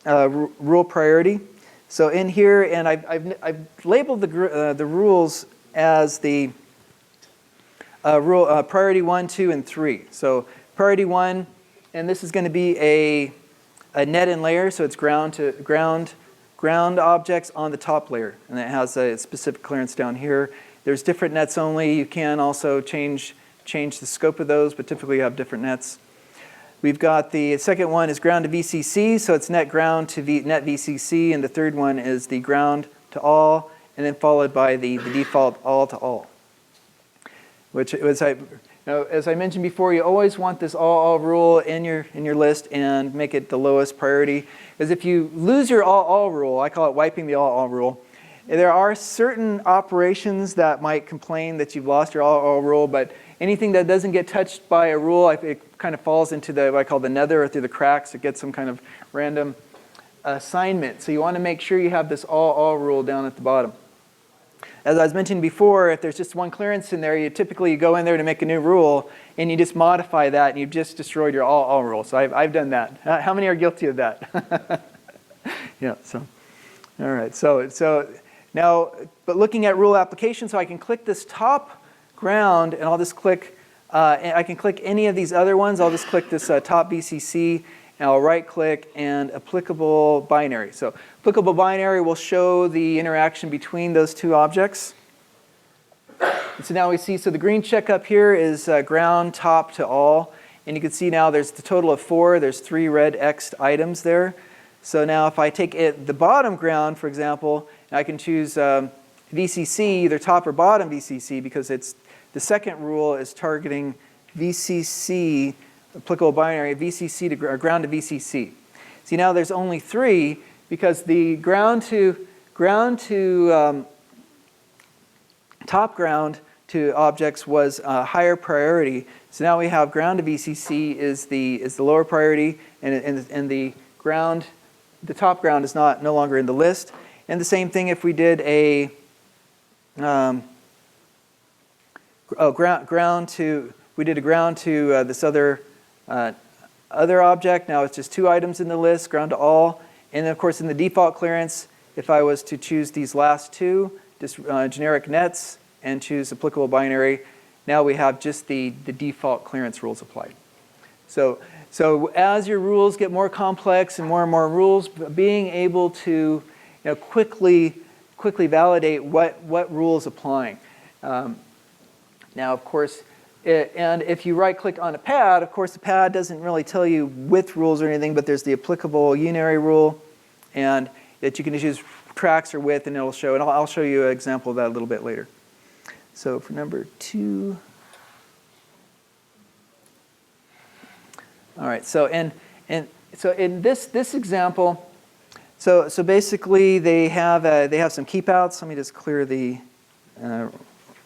rule priority. So in here, and I've labeled the rules as the priority 1, 2, and 3. So priority 1, and this is going to be a net and layer, so it's ground objects on the top layer, and it has a specific clearance down here. There's different nets only. You can also change the scope of those, but typically you have different nets. We've got the second one is ground to VCC, so it's net ground to net VCC, and the third one is the ground to all, and then followed by the default all to all. Which was, as I mentioned before, you always want this all rule in your list and make it the lowest priority. Because if you lose your all rule, I call it wiping the all rule. There are certain operations that might complain that you've lost your all rule, but anything that doesn't get touched by a rule, it kind of falls into what I call the nether, or through the cracks. It gets some kind of random assignment. So you want to make sure you have this all rule down at the bottom. As I was mentioning before, if there's just one clearance in there, you typically go in there to make a new rule, and you just modify that, and you've just destroyed your all rule. So I've done that. How many are guilty of that? Yeah. So, all right. So now, but looking at rule application, so I can click this top ground, and I'll just click. And I can click any of these other ones. I'll just click this top VCC, and I'll right-click and applicable binary. So applicable binary will show the interaction between those two objects. And so now we see, so the green check up here is ground top to all. And you can see now there's the total of 4. There's 3 red X'd items there. So now if I take the bottom ground, for example, I can choose VCC, either top or bottom VCC, because the second rule is targeting VCC, applicable binary, VCC to ground to VCC. See, now there's only 3, because the ground to top ground to objects was higher priority. So now we have ground to VCC is the lower priority, and the top ground is no longer in the list. And the same thing if we did a ground to this other object. Now it's just 2 items in the list, ground to all. And then of course in the default clearance, if I was to choose these last 2, just generic nets, and choose applicable binary, now we have just the default clearance rules applied. So as your rules get more complex and more rules, being able to quickly validate what rule is applying. Now, of course, and if you right-click on a pad, of course, the pad doesn't really tell you width rules or anything, but there's the applicable unary rule, and that you can just use tracks or width, and it'll show. And I'll show you an example of that a little bit later. So for number 2, all right. So so in this example, so basically they have some keep outs. Let me just clear the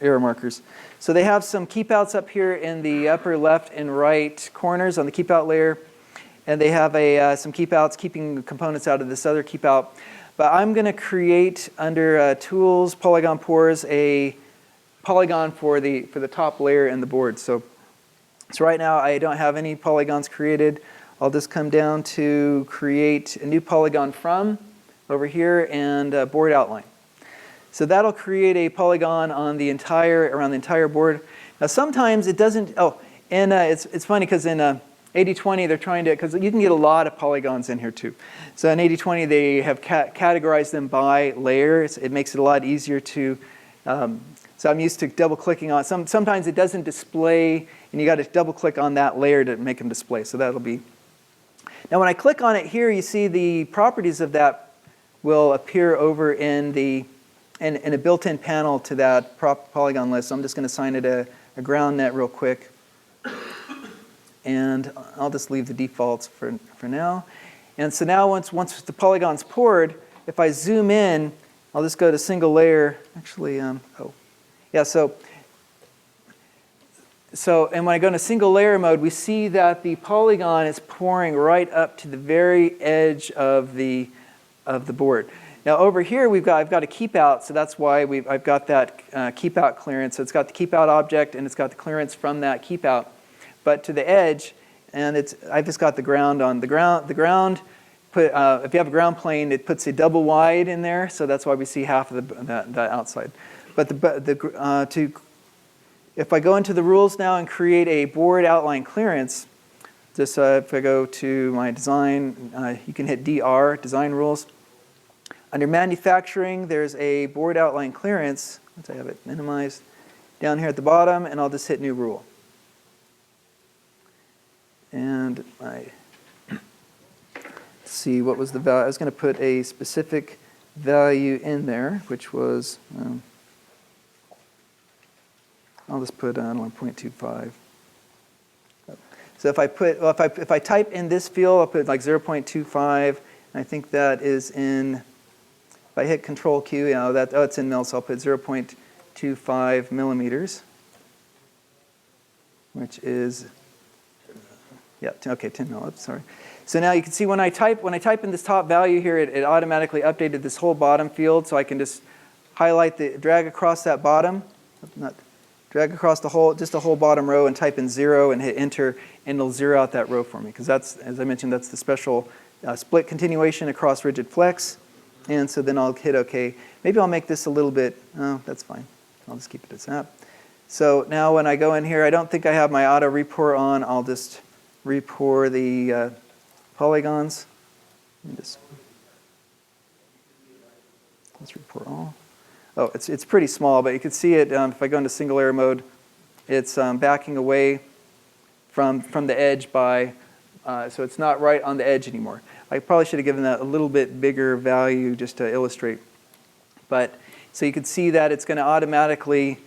error markers. So they have some keep outs up here in the upper left and right corners on the keep out layer. and they have some keep outs, keeping components out of this other keep out. But I'm going to create under Tools, Polygon Pores, a polygon for the top layer in the board. So right now I don't have any polygons created. I'll just come down to create a new polygon from over here and board outline. So that'll create a polygon on the around the entire board. Now sometimes it doesn't. Oh, and it's funny because in 80/20 they're trying to, because you can get a lot of polygons in here too. So in 80/20 they have categorized them by layers. It makes it a lot easier to. So I'm used to double clicking on. Sometimes it doesn't display, and you got to double click on that layer to make them display. So that'll be. Now when I click on it here, you see the properties of that will appear over in a built-in panel to that polygon list. So I'm just going to assign it a ground net real quick. And I'll just leave the defaults for now. And so now once the polygon's poured, if I zoom in, I'll just go to single layer. Actually, and when I go into single layer mode, we see that the polygon is pouring right up to the very edge of the board. Now over here I've got a keep out, so that's why I've got that keep out clearance. So it's got the keep out object and it's got the clearance from that keep out. But to the edge, and I've just got the ground on the ground. The ground, if you have a ground plane, it puts a double wide in there, so that's why we see half of the outside. But if I go into the rules now and create a board outline clearance, just if I go to my design, you can hit DR, design rules. Under manufacturing, there's a board outline clearance. Once I have it minimized, down here at the bottom, and I'll just hit new rule. And let's see, what was the value? I was going to put a specific value in there, which was, I'll just put on 1.25. So if I type in this field, I'll put like 0.25. And I think that is in. If I hit Control Q, it's in mils, so I'll put 0.25 millimeters, which is. Yeah, 10 mil, sorry. So now you can see when I type in this top value here, it automatically updated this whole bottom field, so I can just highlight drag across that bottom, drag across the whole bottom row and type in 0 and hit enter, and it'll zero out that row for me, because that's, as I mentioned, that's the special split continuation across rigid flex. And so then I'll hit OK. Maybe I'll make this a little bit, that's fine. I'll just keep it as that. So now when I go in here, I don't think I have my auto repour on. I'll just repour the polygons. Let's repour all. Oh, it's pretty small, but you can see it if I go into single layer mode. It's backing away from the edge by, so it's not right on the edge anymore. I probably should have given that a little bit bigger value just to illustrate. But so you can see that it's going to automatically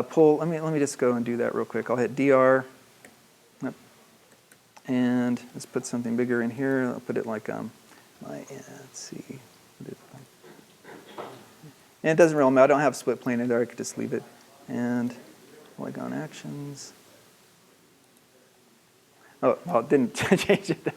pull. Let me just go and do that real quick. I'll hit DR. And let's put something bigger in here. I'll put it like let's see. And it doesn't really matter. I don't have split plane in there. I could just leave it. And polygon actions. Oh, well, it didn't change it.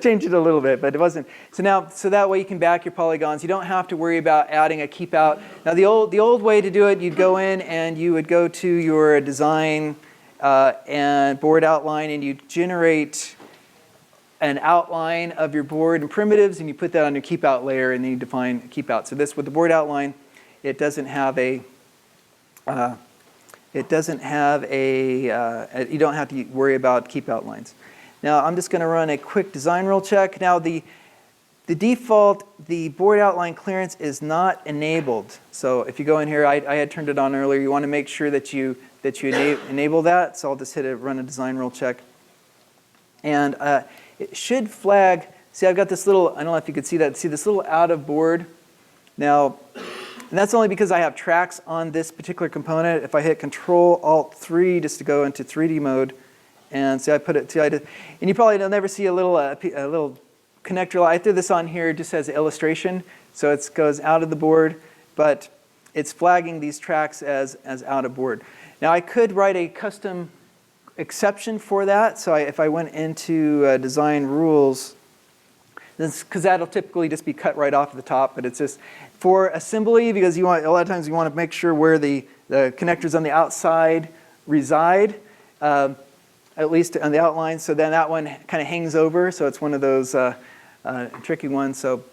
Change it a little bit, but it wasn't. So that way you can back your polygons. You don't have to worry about adding a keep out. Now the old way to do it, you'd go in and you would go to your design and board outline, and you generate an outline of your board and primitives, and you put that on your keep out layer, and then you define keep out. So this, with the board outline, it doesn't have a you don't have to worry about keep out lines. Now I'm just going to run a quick design rule check. Now the default, the board outline clearance is not enabled. So if you go in here, I had turned it on earlier. You want to make sure that you enable that. So I'll just run a design rule check. And it should flag, see I've got this little, I don't know if you could see that, see this little out of board. Now, and that's only because I have tracks on this particular component. If I hit Control-Alt-3 just to go into 3D mode, and see I put it, and you probably will never see a little connector. I threw this on here just as an illustration, so it goes out of the board, but it's flagging these tracks as out of board. Now I could write a custom exception for that. So if I went into design rules, because that'll typically just be cut right off at the top, but it's just for assembly, because you want, a lot of times you want to make sure where the connectors on the outside reside, at least on the outline. So then that one kind of hangs over. So it's one of those tricky ones. So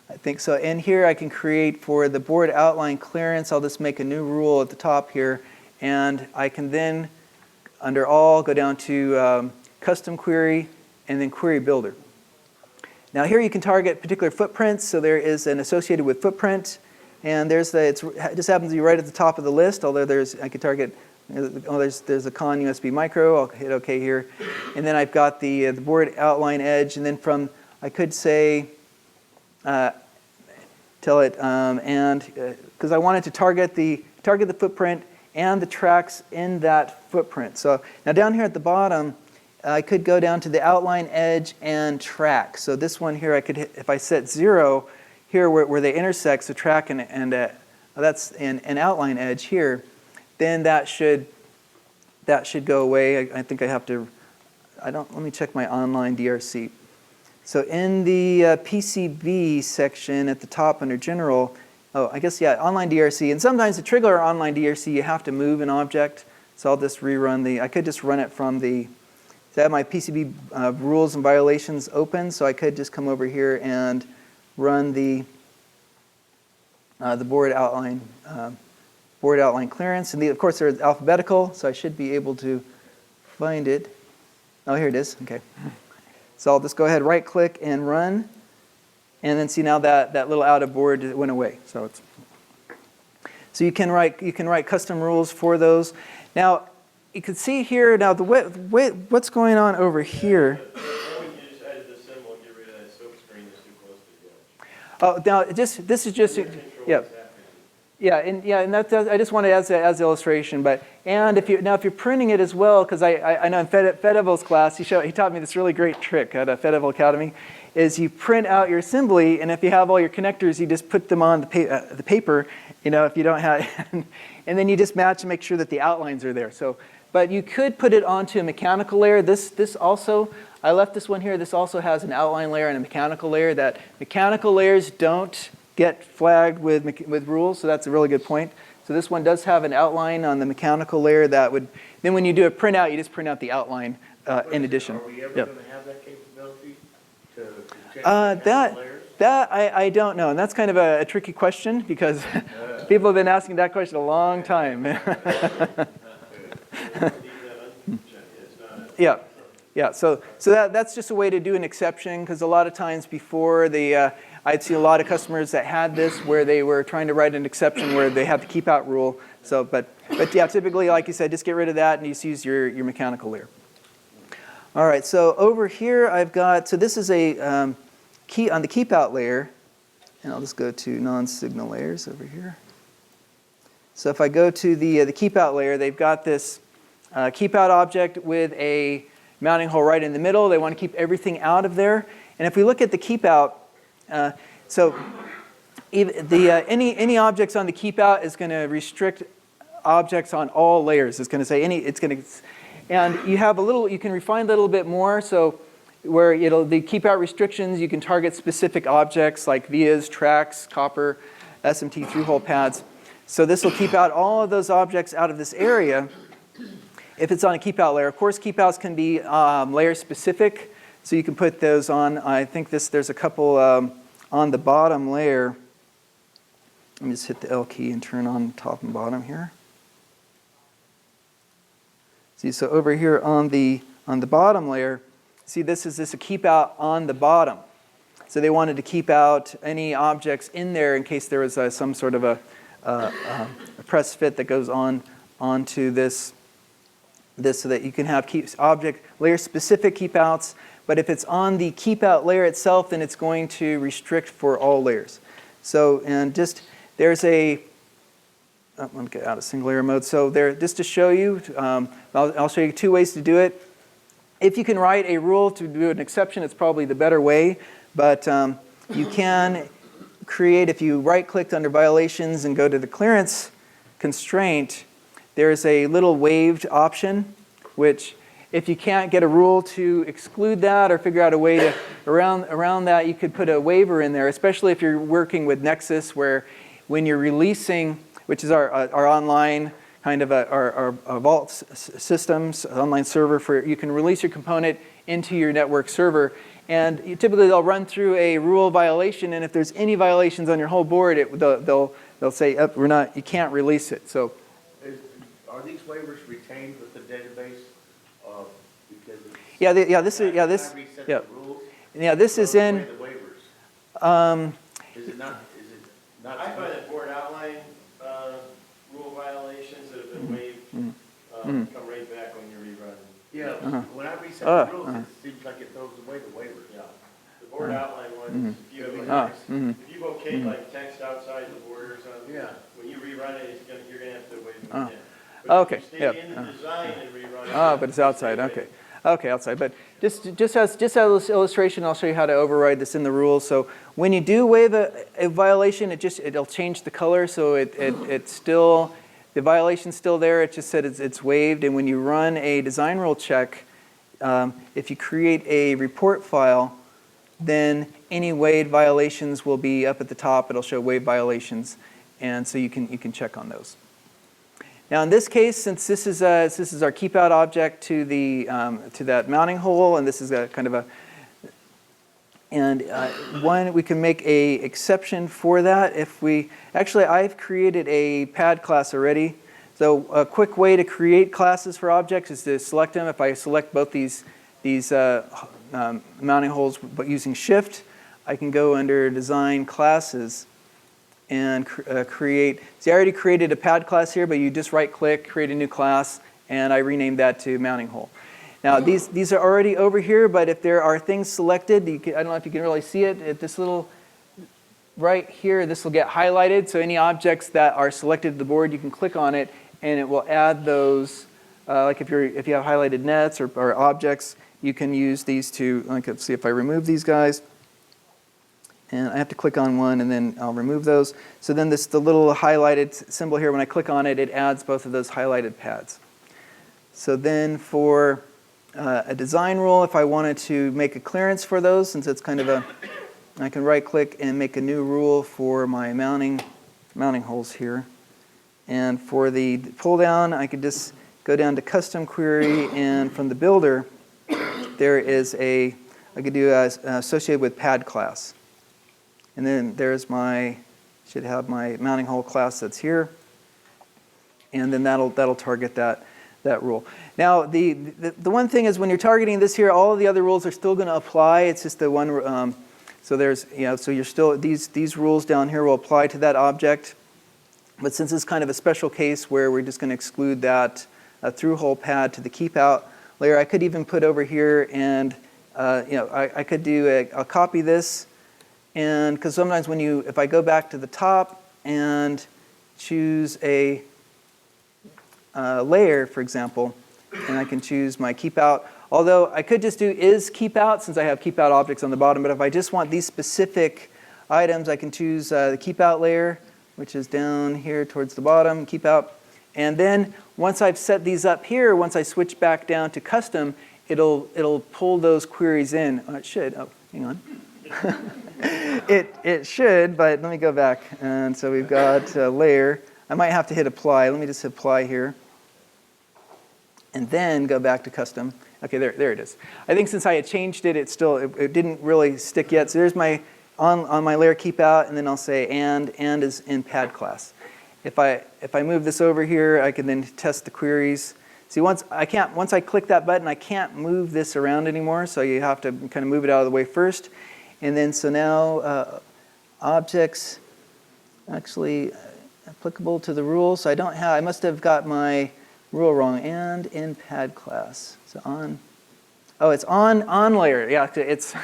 I think so. In here I can create for the board outline clearance. I'll just make a new rule at the top here. And I can then, under all, go down to custom query and then query builder. Now here you can target particular footprints. So there is an associated with footprint. And there's it just happens to be right at the top of the list, although I could target, there's a Con USB micro. I'll hit OK here. And then I've got the board outline edge. And then from, I could say, tell it, because I wanted to target the footprint and the tracks in that footprint. So now down here at the bottom, I could go down to the outline edge and track. So this one here, I could hit, if I set 0 here where they intersect, so track and that's an outline edge here, then that should go away. I think I have to, let me check my online DRC. So in the PCB section at the top under General, I guess, yeah, online DRC. And sometimes to trigger online DRC, you have to move an object. So I'll just rerun I could just run it from so I have my PCB rules and violations open. So I could just come over here and run the board outline clearance. And of course, they're alphabetical, so I should be able to find it. Oh, here it is. Okay. So I'll just go ahead, right click and run. And then see now that little out of board went away. So you can write custom rules for those. Now you can see here now what's going on over here. You just added the symbol and get rid of that soap screen that's too close to the edge. Oh, now this is just yeah. Yeah, and I just wanted as an illustration, and if you're printing it as well, because I know in Fedival's class he taught me this really great trick at Fedival Academy, is you print out your assembly, and if you have all your connectors, you just put them on the paper, if you don't have, and then you just match and make sure that the outlines are there. So, but you could put it onto a mechanical layer. This also, I left this one here. This also has an outline layer and a mechanical layer. That mechanical layers don't get flagged with rules, so that's a really good point. So this one does have an outline on the mechanical layer that would, then when you do a printout, you just print out the outline in addition. Are we ever going to have that capability to change layers? That I don't know, and that's kind of a tricky question because people have been asking that question a long time. Yeah. So that's just a way to do an exception, because a lot of times before I'd see a lot of customers that had this where they were trying to write an exception where they had the keep out rule. So, but yeah, typically, like you said, just get rid of that and just use your mechanical layer. All right, so over here I've got, so this is a key on the keep out layer, and I'll just go to non-signal layers over here. So if I go to the keep out layer, they've got this keep out object with a mounting hole right in the middle. They want to keep everything out of there. And if we look at the keep out, so any objects on the keep out is going to restrict objects on all layers. It's going to say and you have you can refine that a little bit more. So where the keep out restrictions, you can target specific objects like vias, tracks, copper, SMT through-hole pads. So this will keep out all of those objects out of this area if it's on a keep out layer. Of course, keep outs can be layer specific. So you can put those on, I think there's a couple on the bottom layer. Let me just hit the L key and turn on top and bottom here. See, so over here on the bottom layer, see this is a keep out on the bottom. So they wanted to keep out any objects in there in case there was some sort of a press fit that goes onto this so that you can have object layer specific keep outs. But if it's on the keep out layer itself, then it's going to restrict for all layers. So, and just there's I'm going to get out of single layer mode. So there, just to show you, I'll show you two ways to do it. If you can write a rule to do an exception, it's probably the better way. But you can create, if you right-clicked under violations and go to the clearance constraint, there's a little waved option which if you can't get a rule to exclude that or figure out a way to around that, you could put a waiver in there, especially if you're working with Nexus, where when you're releasing, which is our online kind of our vault systems, online server for, you can release your component into your network server. And typically they'll run through a rule violation, and if there's any violations on your whole board, they'll say, oh, you can't release it. So, are these waivers retained with the database? Because this is in. The waivers. Is it not? I find that board outline rule violations that have been waived come right back when you're rerunning. Yeah, when I reset the rules, it seems like it throws away the waivers. Yeah, the board outline ones, if you locate like text outside the border or something, when you rerun it, you're gonna have to waive them again. But Okay. if you stay in the design and rerun it. But it's outside. Okay. Okay, outside. But just as illustration, I'll show you how to override this in the rules. So when you do waive a violation, it'll change the color, so it's still, the violation's still there. It just said it's waived. And when you run a design rule check, if you create a report file, then any waived violations will be up at the top. It'll show waived violations, and so you can check on those. Now in this case, since this is our keep out object to the to that mounting hole, and this is a kind of a, and one, we can make a exception for that. If we actually, I've created a pad class already. So a quick way to create classes for objects is to select them. If I select both these mounting holes, but using Shift, I can go under Design Classes and create. See, I already created a pad class here, but you just right-click, create a new class, and I renamed that to mounting hole. Now, these are already over here, but if there are things selected, I don't know if you can really see it, at this little, right here, this will get highlighted, so any objects that are selected to the board, you can click on it, and it will add those, like if you have highlighted nets or objects, you can use these to, like, let's see if I remove these guys. And I have to click on one, and then I'll remove those. So then the little highlighted symbol here, when I click on it, it adds both of those highlighted pads. So then for a design rule, if I wanted to make a clearance for those, since it's kind of a, I can right-click and make a new rule for my mounting holes here. And for the pull-down, I could just go down to Custom Query, and from the builder, there is I could do associated with pad class. And then there's should have my mounting hole class that's here. And then that'll target that rule. Now, the one thing is when you're targeting this here, all of the other rules are still going to apply. It's just the one, so there's, so you're still, these rules down here will apply to that object. But since it's kind of a special case where we're just going to exclude that through hole pad to the keep out layer, I could even put over here and, I could do I'll copy this. And because sometimes if I go back to the top and choose a layer, for example, and I can choose my keep out, although I could just do is keep out since I have keep out objects on the bottom, but if I just want these specific items, I can choose the keep out layer, which is down here towards the bottom, keep out. And then once I've set these up here, once I switch back down to custom, it'll pull those queries in. It should. Oh, hang on. It should, but let me go back. And so we've got a layer. I might have to hit apply. Let me just hit apply here. And then go back to custom. Okay, there it is. I think since I had changed it, it didn't really stick yet. So there's my, on my layer keep out, and then I'll say and is in pad class. If I move this over here, I can then test the queries. See, once I click that button, I can't move this around anymore, so you have to kind of move it out of the way first. And then so now objects actually applicable to the rule. So I must have got my rule wrong. And in pad class. So on. Oh, it's on layer. Yeah, it's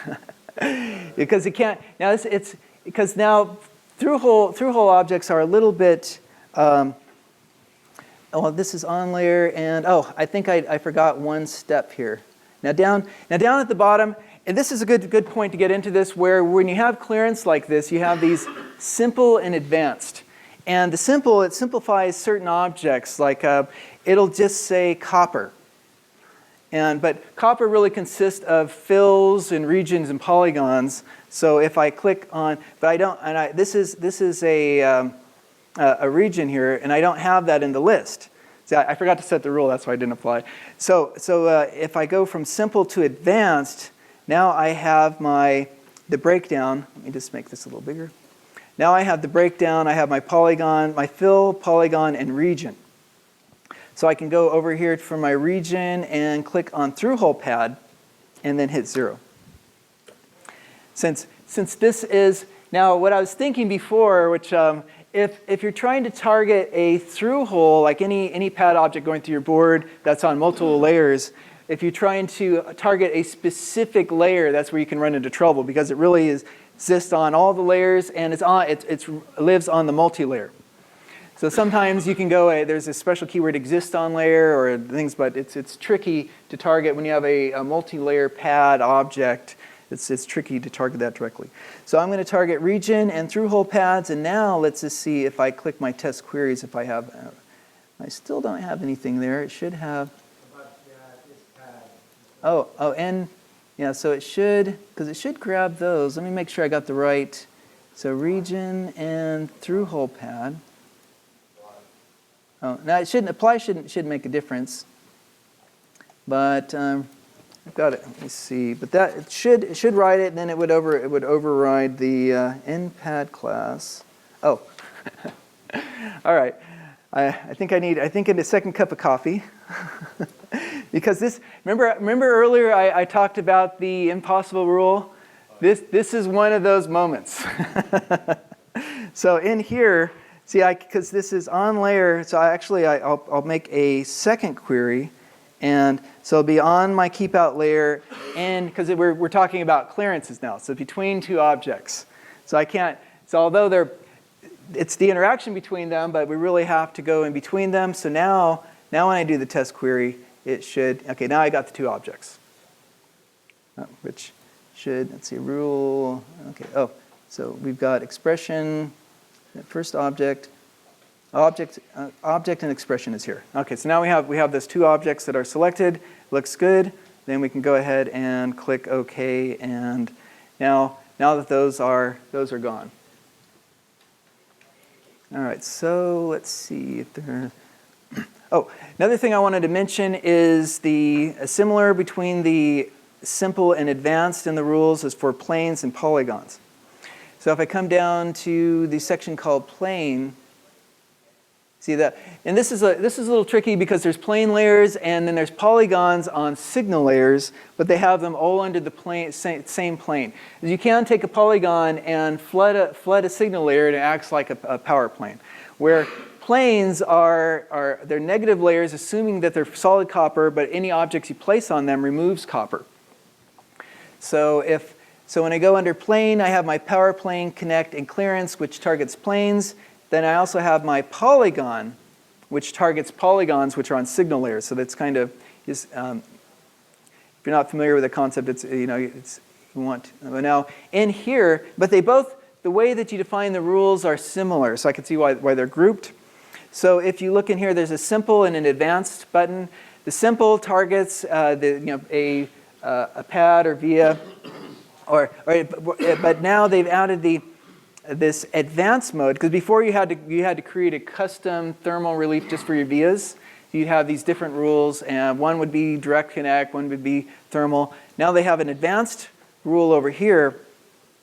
because it can't. Now it's because now through hole objects are a little bit. Well, this is on layer, and I think I forgot one step here. Now down at the bottom. And this is a good point to get into this, where when you have clearance like this, you have these simple and advanced. And the simple, it simplifies certain objects, like it'll just say copper. But copper really consists of fills and regions and polygons. So if I click on, but I don't, this is a region here, and I don't have that in the list. See, I forgot to set the rule, that's why I didn't apply. So if I go from simple to advanced, now I have the breakdown. Let me just make this a little bigger. Now I have the breakdown, I have my polygon, my fill, polygon, and region. So I can go over here for my region and click on through-hole pad and then hit 0. Since this is, now what I was thinking before, which if you're trying to target a through-hole, like any pad object going through your board that's on multiple layers, if you're trying to target a specific layer, that's where you can run into trouble because it really exists on all the layers and it lives on the multi-layer. So sometimes you can go, there's a special keyword exist on layer or things, but it's tricky to target when you have a multi-layer pad object. It's tricky to target that directly. So I'm going to target region and through-hole pads, and now let's just see if I click my test queries if I have, I still don't have anything there. It should have, and yeah, so it should, because it should grab those. Let me make sure I got the right, so region and through-hole pad. Oh, now it shouldn't make a difference, but I've got it. Let me see. But that it should write it, and then it would override the npad class. Oh, all right. I think I need a second cup of coffee because this. Remember earlier I talked about the impossible rule. This is one of those moments. So in here. See, because this is on layer, so I'll make a second query, and so it'll be on my keep out layer, and because we're talking about clearances now, so between two objects. So I can't. So although it's the interaction between them, but we really have to go in between them. So now when I do the test query, it should. Okay, now I got the two objects, which should. Let's see, rule. Okay. Oh, so we've got expression. First object and expression is here. Okay, so now we have those two objects that are selected. Looks good. Then we can go ahead and click OK, and now that those are gone. All right, so let's see if there. Oh, another thing I wanted to mention is the similar between the simple and advanced in the rules is for planes and polygons. So if I come down to the section called plane, see that, and this is a little tricky because there's plane layers and then there's polygons on signal layers, but they have them all under the same plane. You can take a polygon and flood a signal layer and it acts like a power plane, where planes they're negative layers, assuming that they're solid copper, but any objects you place on them removes copper. So when I go under plane, I have my power plane, connect, and clearance, which targets planes. Then I also have my polygon, which targets polygons, which are on signal layers. So that's kind of, if you're not familiar with the concept, now in here, but the way that you define the rules are similar. So I can see why they're grouped. So if you look in here, there's a simple and an advanced button. The simple targets a pad or via. But now they've added this advanced mode, because before you had to create a custom thermal relief just for your vias. You'd have these different rules, and one would be direct connect, one would be thermal. Now they have an advanced rule over here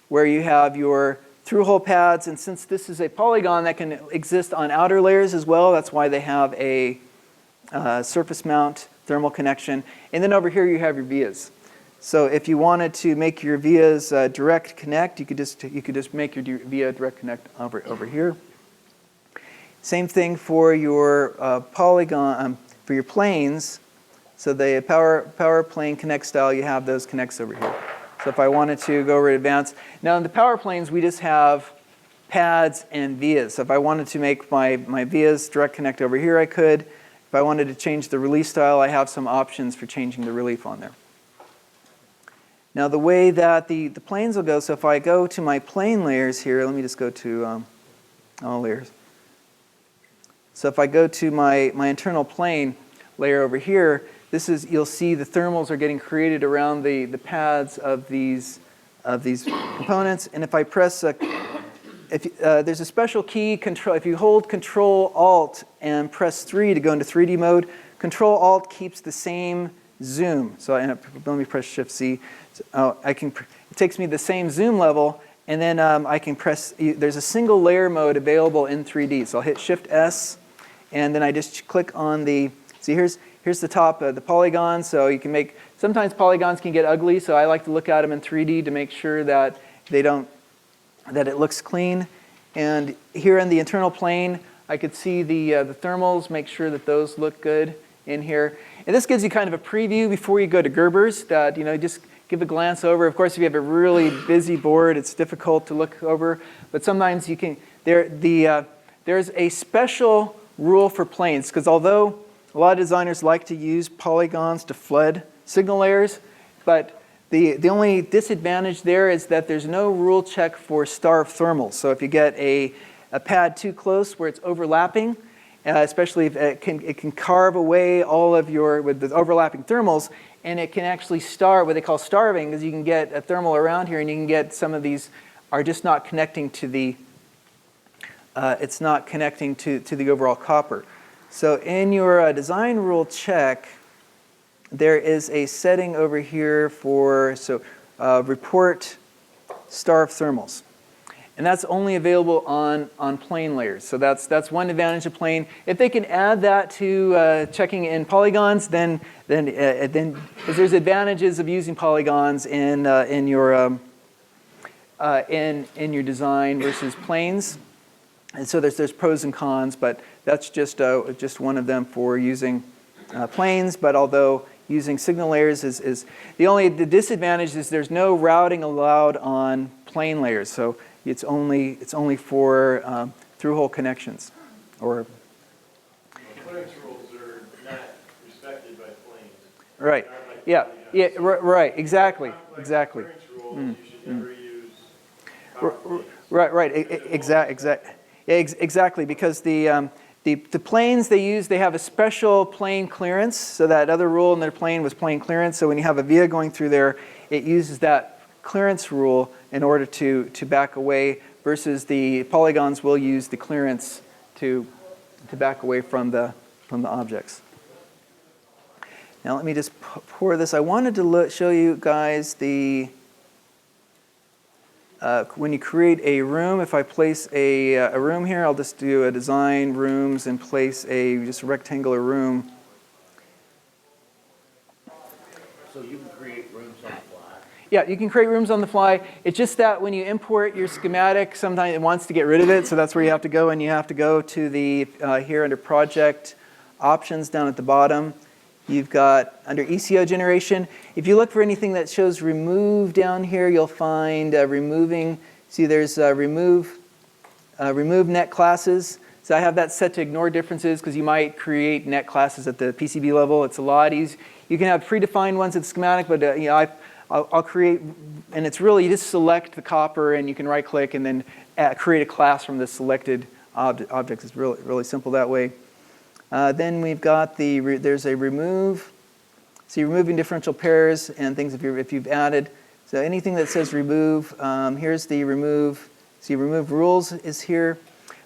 where you have your through-hole pads, and since this is a polygon that can exist on outer layers as well, that's why they have a surface mount thermal connection. And then over here you have your vias. So if you wanted to make your vias direct connect, you could just make your via direct connect over here. Same thing for your polygon for your planes. So the power plane connect style, you have those connects over here. So if I wanted to go over to advanced, now in the power planes we just have pads and vias. So if I wanted to make my vias direct connect over here, I could. If I wanted to change the release style, I have some options for changing the relief on there. Now the way that the planes will go, so if I go to my plane layers here, let me just go to all layers. So if I go to my internal plane layer over here, you'll see the thermals are getting created around the pads of these components. And if I press, there's a special key, control. If you hold Control-Alt and press 3 to go into 3D mode, Control-Alt keeps the same zoom. So let me press Shift-C. So, it takes me the same zoom level, and then I can press, there's a single layer mode available in 3D. So I'll hit Shift-S, and then I just click on see here's the top, the polygon. So you can make, sometimes polygons can get ugly, so I like to look at them in 3D to make sure that that it looks clean. And here in the internal plane, I could see the thermals, make sure that those look good in here. And this gives you kind of a preview before you go to Gerber's that, just give a glance over. Of course, if you have a really busy board, it's difficult to look over. But sometimes you can, there's a special rule for planes, because although a lot of designers like to use polygons to flood signal layers, but the only disadvantage there is that there's no rule check for starved thermals. So if you get a pad too close where it's overlapping, especially if it can carve away all of with the overlapping thermals, and it can actually starve, what they call starving, because you can get a thermal around here and you can get some of these are just not connecting to it's not connecting to the overall copper. So in your design rule check, there is a setting over here for report starved thermals. And that's only available on plane layers. So that's one advantage of plane. If they can add that to checking in polygons, then because there's advantages of using polygons in your design versus planes. And so there's pros and cons, but that's just one of them for using planes. But although using signal layers is the disadvantage is there's no routing allowed on plane layers. So it's only for through-hole connections, or Clearance rules are not respected by planes. right. Not like Yeah. polygons. Yeah. Right. Exactly. Complex Exactly. clearance rules, you should never use power planes. Right. Exactly. Because the planes they have a special plane clearance. So that other rule in their plane was plane clearance. So when you have a via going through there, it uses that clearance rule in order to back away, versus the polygons will use the clearance to back away from the objects. Now let me just pour this. I wanted to show you guys when you create a room. If I place a room here, I'll just do a design rooms and place just a rectangular room. So you can create rooms on the fly. Yeah, you can create rooms on the fly. It's just that when you import your schematic, sometimes it wants to get rid of it, so that's where you have to go, and you have to go to the here under Project Options down at the bottom. You've got under ECO generation. If you look for anything that shows remove down here, you'll find removing. See, there's remove net classes. So I have that set to ignore differences because you might create net classes at the PCB level. It's a lot easier. You can have predefined ones at the schematic, but I'll create, and it's really, you just select the copper and you can right click and then create a class from the selected objects. It's really simple that way. Then we've got there's a remove. So you're removing differential pairs and things if you've added. So anything that says remove, here's the remove. See, remove rules is here.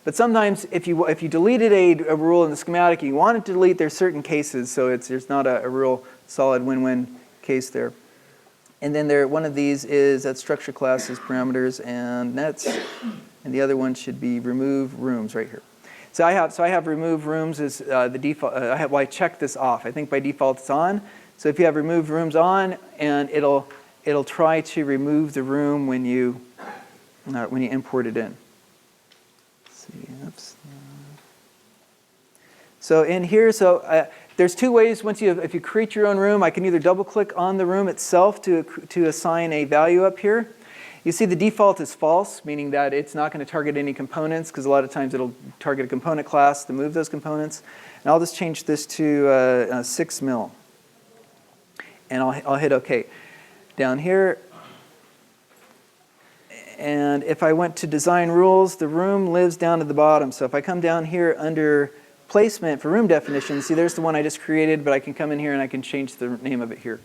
But sometimes if you deleted a rule in the schematic, you want it to delete, there's certain cases. So there's not a real solid win-win case there. And then one of these is that structure classes, parameters, and nets. And the other one should be remove rooms right here. So I have remove rooms as the default. I checked this off. I think by default it's on. So if you have remove rooms on, and it'll try to remove the room when you import it in. Let's see. Oops. So in here, there's two ways. If you create your own room, I can either double click on the room itself to assign a value up here. You see the default is false, meaning that it's not going to target any components, because a lot of times it'll target a component class to move those components. And I'll just change this to 6 mil. And I'll hit OK. Down here, and if I went to design rules, the room lives down at the bottom. So if I come down here under placement for room definition, see there's the one I just created, but I can come in here and I can change the name of it here.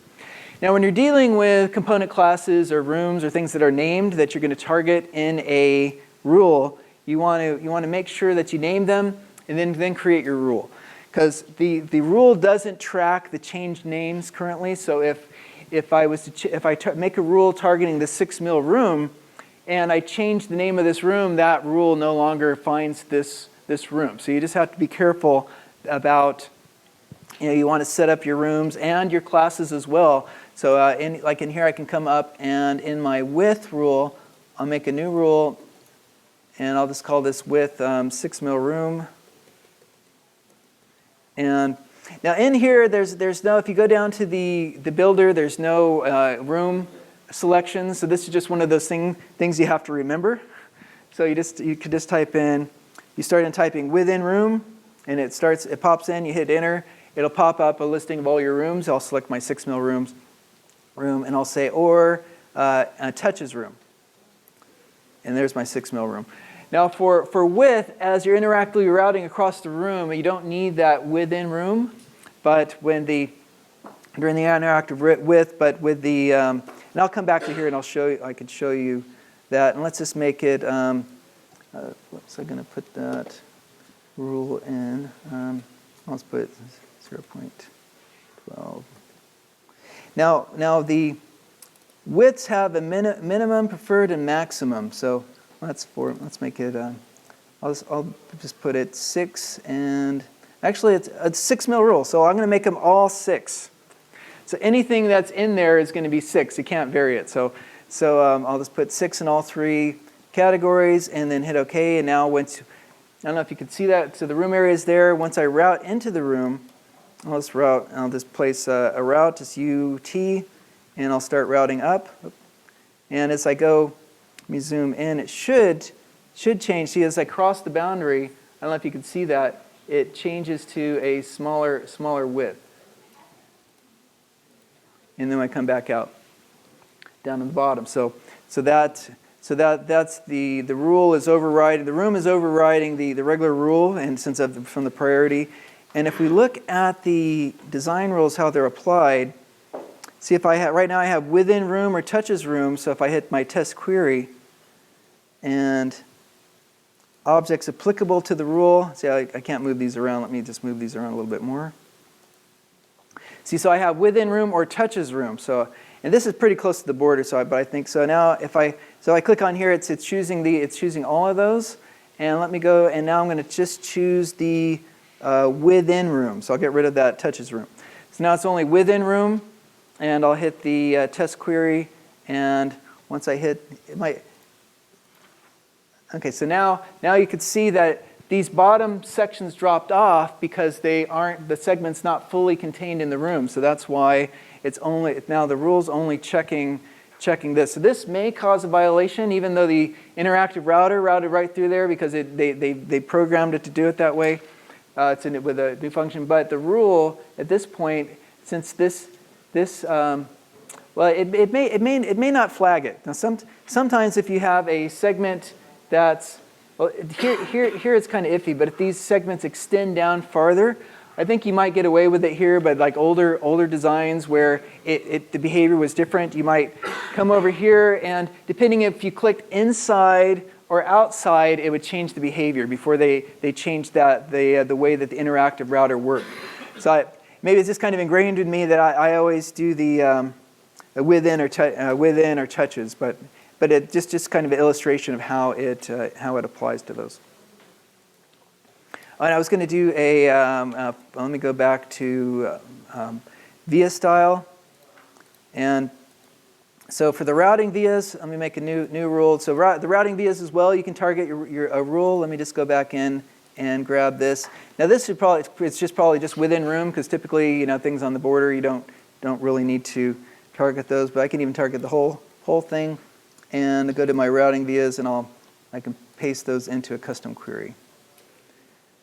Now when you're dealing with component classes or rooms or things that are named that you're going to target in a rule, you want to make sure that you name them and then create your rule. Because the rule doesn't track the changed names currently, so if I make a rule targeting the 6 mil room and I change the name of this room, that rule no longer finds this room. So you just have to be careful about, you want to set up your rooms and your classes as well. So like in here I can come up and in my width rule, I'll make a new rule and I'll just call this width 6 mil room. And now in here, there's no, if you go down to the builder, there's no room selection. So this is just one of those things you have to remember. So you could just type in, you start in typing within room, and it pops in, you hit enter, it'll pop up a listing of all your rooms. I'll select my 6 mil room, and I'll say, or touches room. And there's my 6 mil room. Now for width, as you're interactively routing across the room, you don't need that within room, but during the interactive width, but with the, and I'll come back to here and I can show you that. And let's just make it, whoops, I'm going to put that rule in. Let's put 0.12. Now the widths have a minimum, preferred, and maximum. So let's make it, I'll just put it 6, and actually it's a 6 mil rule, so I'm going to make them all 6. So anything that's in there is going to be 6. You can't vary it. So I'll just put 6 in all 3 categories, and then hit OK. And now I don't know if you can see that. So the room area is there. Once I route into the room, I'll just place a route, just UT, and I'll start routing up. And as I go, let me zoom in. It should change. See, as I cross the boundary, I don't know if you can see that, it changes to a smaller width. And then I come back out down to the bottom. So that's the rule is overriding. The room is overriding the regular rule, and from the priority. And if we look at the design rules, how they're applied, see if right now I have within room or touches room. So if I hit my test query and objects applicable to the rule, see I can't move these around. Let me just move these around a little bit more. See, so I have within room or touches room. So, and this is pretty close to the border. But I think so. Now if I click on here, it's choosing all of those. And let me go. And now I'm going to just choose the within room. So I'll get rid of that touches room. So now it's only within room. And I'll hit the test query, and once I hit, it might. Okay, so now you can see that these bottom sections dropped off because the segment's not fully contained in the room. So that's why now the rule's only checking this. So this may cause a violation, even though the interactive router routed right through there because they programmed it to do it that way. It's in it with a new function, but the rule at this point, since well, it may not flag it. Now, sometimes if you have a segment that's, well, here it's kind of iffy, but if these segments extend down farther, I think you might get away with it here, but like older designs where the behavior was different, you might come over here, and depending if you clicked inside or outside, it would change the behavior before they changed the way that the interactive router worked. So maybe it's just kind of ingrained in me that I always do the within or touches, but it just kind of an illustration of how it applies to those. And I was going to do let me go back to via style, and so for the routing vias, let me make a new rule. So the routing vias as well, you can target a rule. Let me just go back in and grab this. Now this should it's probably just within room because typically things on the border you don't really need to target those, but I can even target the whole thing and go to my routing vias and I can paste those into a custom query.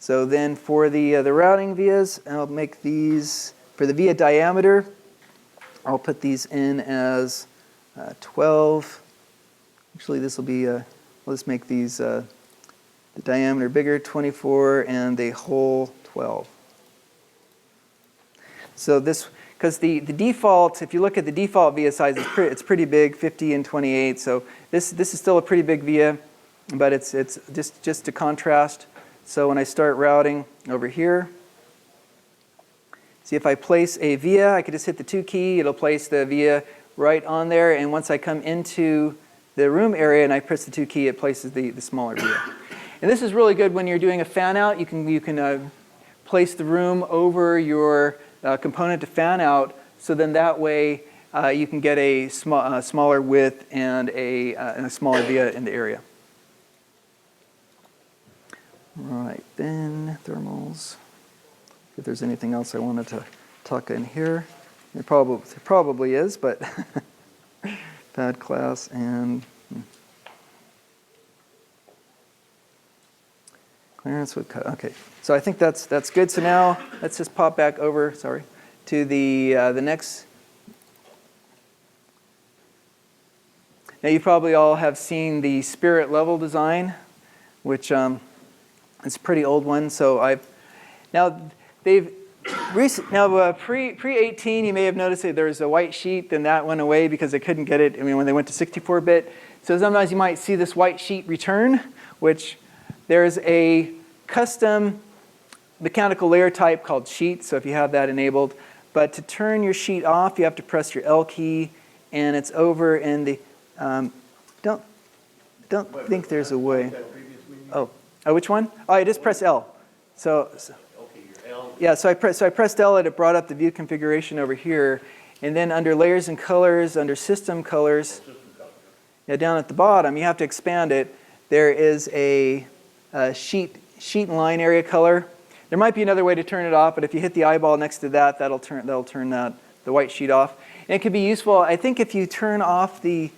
So then for the routing vias, I'll make these for the via diameter. I'll put these in as 12. Actually, this will be let's make these the diameter bigger, 24, and the hole 12. So this, because the default, if you look at the default via size, it's pretty big, 50 and 28. So this is still a pretty big via, but it's just to contrast. So when I start routing over here, see if I place a via, I could just hit the 2 key, it'll place the via right on there, and once I come into the room area and I press the 2 key, it places the smaller via. And this is really good when you're doing a fan out. You can place the room over your component to fan out, so then that way you can get a smaller width and a smaller via in the area. Right, then thermals. If there's anything else I wanted to tuck in here, there probably is, but pad class and clearance with cut. Okay, so I think that's good. So now let's just pop back over. Sorry, to the next. Now you probably all have seen the Spirit level design, which it's a pretty old one. So pre-18, you may have noticed that there was a white sheet, then that went away because they couldn't get it. I mean, when they went to 64-bit. So sometimes you might see this white sheet return, which there's a custom mechanical layer type called sheet. So if you have that enabled, but to turn your sheet off, you have to press your L key, and it's over in the. Don't think there's a way. Oh, which one? Oh, I just press L. So yeah, so I pressed L and it brought up the view configuration over here. And then under layers and colors, under system colors, down at the bottom, you have to expand it. There is a sheet and line area color. There might be another way to turn it off, but if you hit the eyeball next to that, that'll turn the white sheet off. And it could be useful, I think, if you turn off the.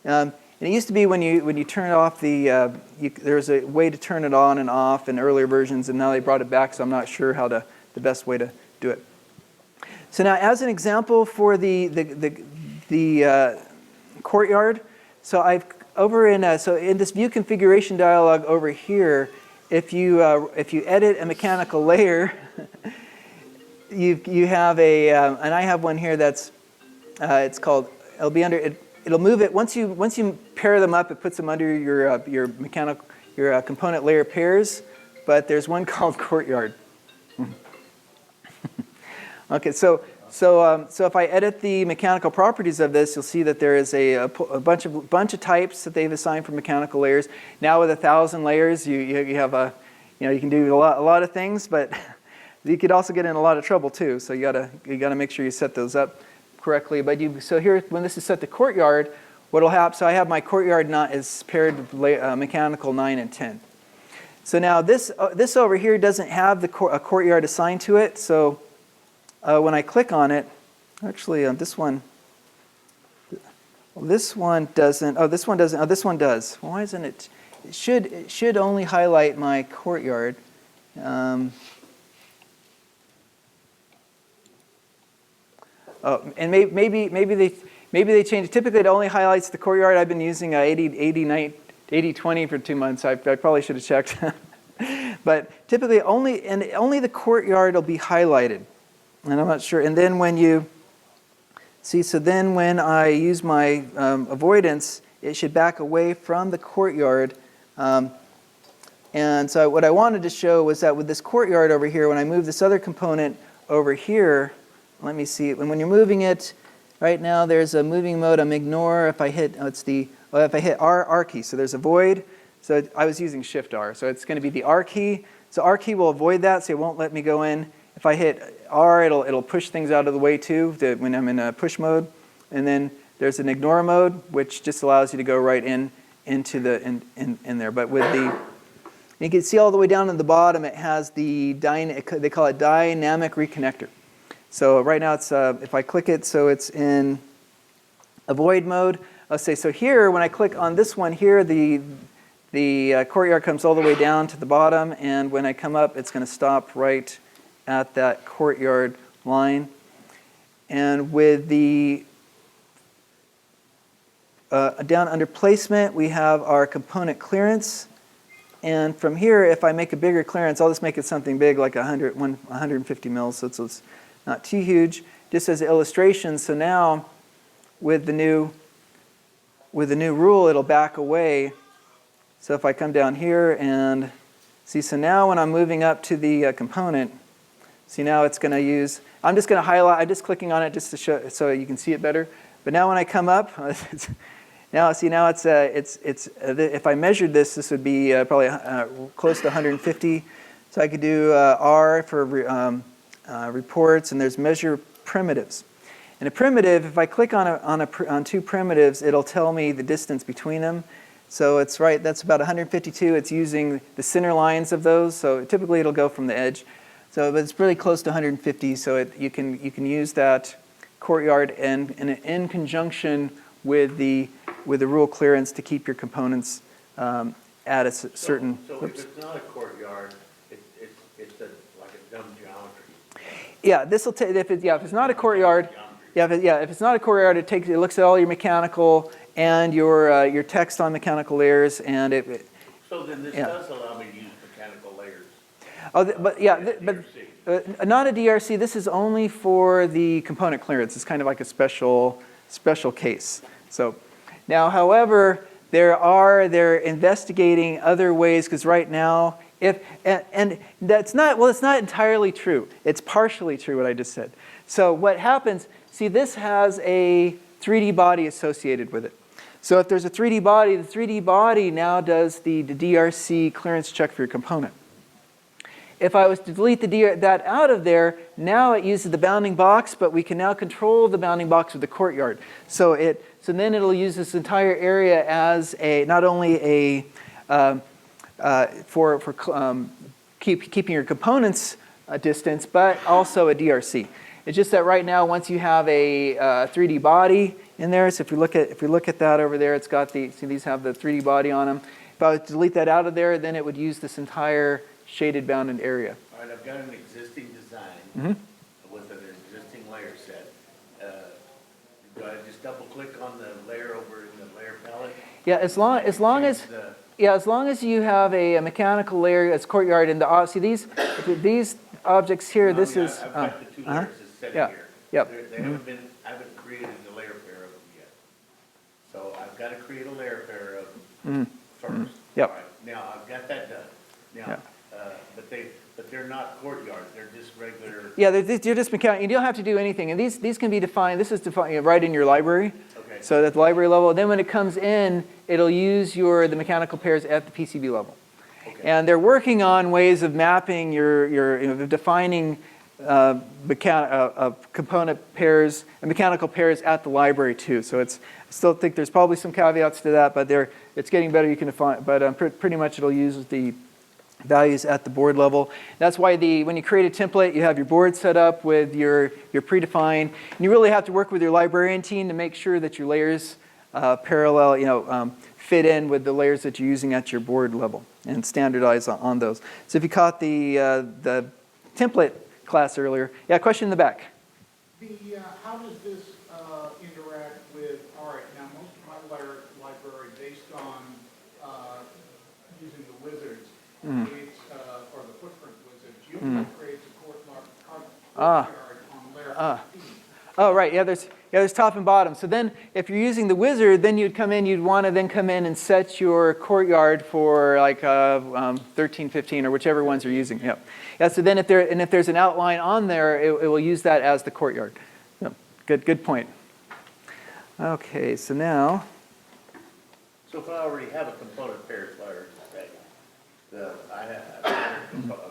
And it used to be when you turn off the, there's a way to turn it on and off in earlier versions, and now they brought it back, so I'm not sure how the best way to do it. So now, as an example for the courtyard, so I've over in in this view configuration dialog over here, if you edit a mechanical layer, you have and I have one here that's it's called. It'll be under it. It'll move it once you pair them up. It puts them under your component layer pairs. But there's one called Courtyard. Okay, so if I edit the mechanical properties of this, you'll see that there is a bunch of types that they've assigned for mechanical layers. Now with 1,000 layers, you have you can do a lot of things, but you could also get in a lot of trouble too. So you gotta make sure you set those up correctly. But so here, when this is set to courtyard, what'll happen? So I have my courtyard is paired with mechanical 9 and 10. So now this over here doesn't have a courtyard assigned to it. So when I click on it, actually this one doesn't. Oh, this one doesn't. Oh, this one does. Well, why isn't it? It should only highlight my courtyard. And maybe they changed it. Typically, it only highlights the courtyard. I've been using 80-20 for 2 months. I probably should have checked. But typically, only the courtyard will be highlighted. And I'm not sure. And then when you see, so then when I use my avoidance, it should back away from the courtyard. And so what I wanted to show was that with this courtyard over here, when I move this other component over here. Let me see. When you're moving it, right now there's a moving mode. I'm ignore. If I hit, if I hit R key, so there's a void. So I was using Shift R, so it's going to be the R key. So R key will avoid that, so it won't let me go in. If I hit R, it'll push things out of the way too when I'm in a push mode. And then there's an ignore mode, which just allows you to go right into in there. But with you can see all the way down at the bottom, it has they call it dynamic reconnector. So right now it's if I click it, so it's in avoid mode. I'll say so here when I click on this one here, the courtyard comes all the way down to the bottom, and when I come up, it's going to stop right at that courtyard line. And with the down under placement, we have our component clearance, And from here, if I make a bigger clearance, I'll just make it something big, like 150 mils, so it's not too huge, just as an illustration. So now, with the new rule, it'll back away. So if I come down here and see, so now when I'm moving up to the component, see now it's going to use, I'm just going to highlight, I'm just clicking on it just to show, so you can see it better. But now when I come up, now see now it's if I measured this, this would be probably close to 150. So I could do R for reports, and there's measure primitives. And a primitive, if I click on two primitives, it'll tell me the distance between them. So it's right, that's about 152. It's using the center lines of those. So typically it'll go from the edge. So but it's really close to 150. So you can use that courtyard and in conjunction with the rule clearance to keep your components at a certain. So if it's not a courtyard, it's like a dumb geometry. Yeah, this will take if it's not a courtyard. Yeah, if it's not a courtyard, it looks at all your mechanical and your text on mechanical layers, and it. So then this does allow me to use mechanical layers. But not a DRC. This is only for the component clearance. It's kind of like a special case. So now, however, they're investigating other ways, because right now, and that's not, well, it's not entirely true. It's partially true what I just said. So what happens? See, this has a 3D body associated with it. So if there's a 3D body, the 3D body now does the DRC clearance check for your component. If I was to delete that out of there, now it uses the bounding box, but we can now control the bounding box with the courtyard. So then it'll use this entire area as not only keeping your components a distance, but also a DRC. It's just that right now, once you have a 3D body in there, so if we look at that over there, it's got see these have the 3D body on them. If I was to delete that out of there, then it would use this entire shaded bounded area. All right, I've got an existing design with an existing layer set. Do I just double click on the layer over in the layer palette? Yeah, as long as you have a mechanical layer as courtyard, and see these objects here. No, this is. I've got the two layers set yeah. here. Yep. They haven't been. I haven't created the layer pair of them yet. So I've got to create a layer pair of them first. Yep. All right, now I've got that done. Now, but they're not courtyard. They're just regular. Yeah, they're just mechanical. You don't have to do anything, and these can be defined. This is defined right in your library. Okay. So at the library level, then when it comes in, it'll use the mechanical pairs at the PCB level. Okay. And they're working on ways of mapping defining component pairs and mechanical pairs at the library too. So I still think there's probably some caveats to that, but it's getting better. You can define, but pretty much it'll use the values at the board level. That's why when you create a template, you have your board set up with your predefined. And you really have to work with your librarian team to make sure that your layers parallel, fit in with the layers that you're using at your board level and standardize on those. So if you caught the template class earlier, yeah, question in the back. How does this interact with? All right, now most of my library based on using the wizards. Creates, or the footprint wizards, usually creates a courtyard on layer 15. Oh, right. Yeah, there's top and bottom. So then, if you're using the wizard, then you'd want to then come in and set your courtyard for like 13, 15, or whichever ones you're using. Yep. Yeah. So then, if there's an outline on there, it will use that as the courtyard. Yep. Good point. Okay. So now. So if I already have a component pair layer, I have a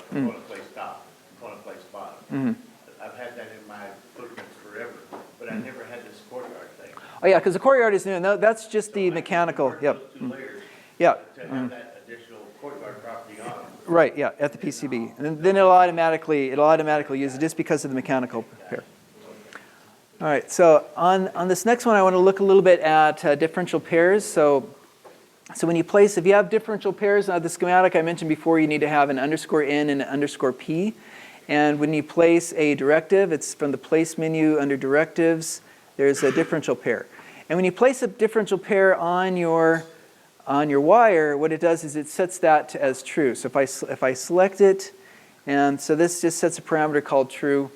component place top, component place bottom. I've had that in my footprints forever, but I never had this courtyard thing. Oh yeah, because the courtyard is new. No, that's just the mechanical. Yep. Those two layers Yeah. to have that additional courtyard property on them. Right. Yeah, at the PCB, and then it'll automatically use it just because of the mechanical pair. All right. So on this next one, I want to look a little bit at differential pairs. So when you place, if you have differential pairs, the schematic I mentioned before, you need to have an _n and an _p. And when you place a directive, it's from the place menu under directives, there's a differential pair. And when you place a differential pair on your on your wire, what it does is it sets that to as true. So if I select it, and so this just sets a parameter called true.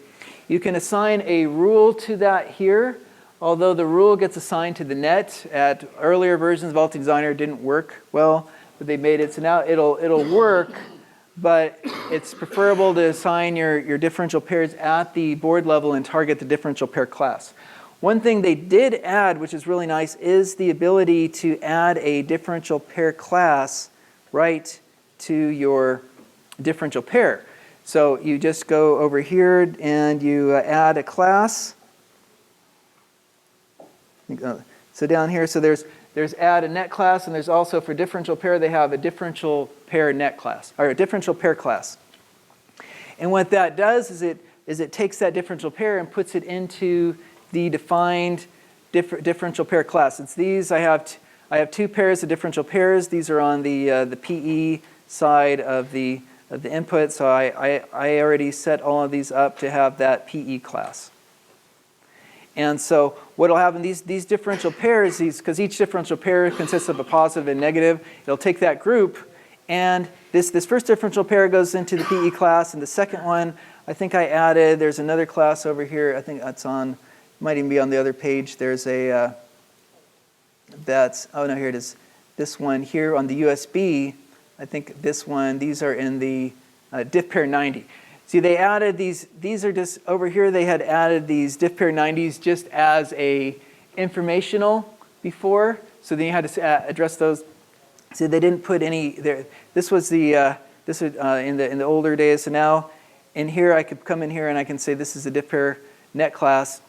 You can assign a rule to that here, although the rule gets assigned to the net. At earlier versions of AltiDesigner, it didn't work well, but they made it so now it'll work, but it's preferable to assign your differential pairs at the board level and target the differential pair class. One thing they did add, which is really nice, is the ability to add a differential pair class right to your differential pair. So you just go over here and you add a class. So down here, so there's add a net class, and there's also for differential pair, they have a differential pair net class, or a differential pair class. And what that does is it takes that differential pair and puts it into the defined differential pair class. It's these. I have two pairs of differential pairs. These are on the PE side of the input. So I already set all of these up to have that PE class. And so what will happen, these differential pairs, because each differential pair consists of a positive and negative, it'll take that group, and this first differential pair goes into the PE class, and the second one, I think I added, there's another class over here, I think that's on, might even be on the other page, there's a, oh no, here it is, this one here on the USB, I think this one, these are in the diff pair 90. See, they added these are just, over here they had added these diff pair 90s just as a informational before, so then you had to address those. See, they didn't put any there. This was the, this was in the older days, so now in here I could come in here and I can say this is a diff pair net class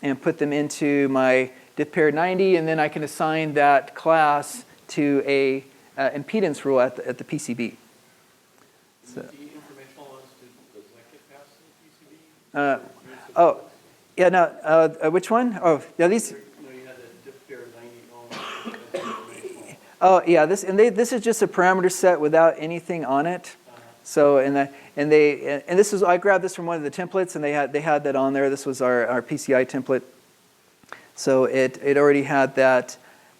and put them into my diff pair 90, and then I can assign that class to a impedance rule at the PCB. So. The informational ones, does that get passed to the PCB? Oh, yeah, no, which one? Oh, yeah, these. No, you had the diff pair 90 on as informational. Oh, yeah, this is just a parameter set without anything on it. So and this is, I grabbed this from one of the templates, and they had that on there. This was our PCI template. So it already had that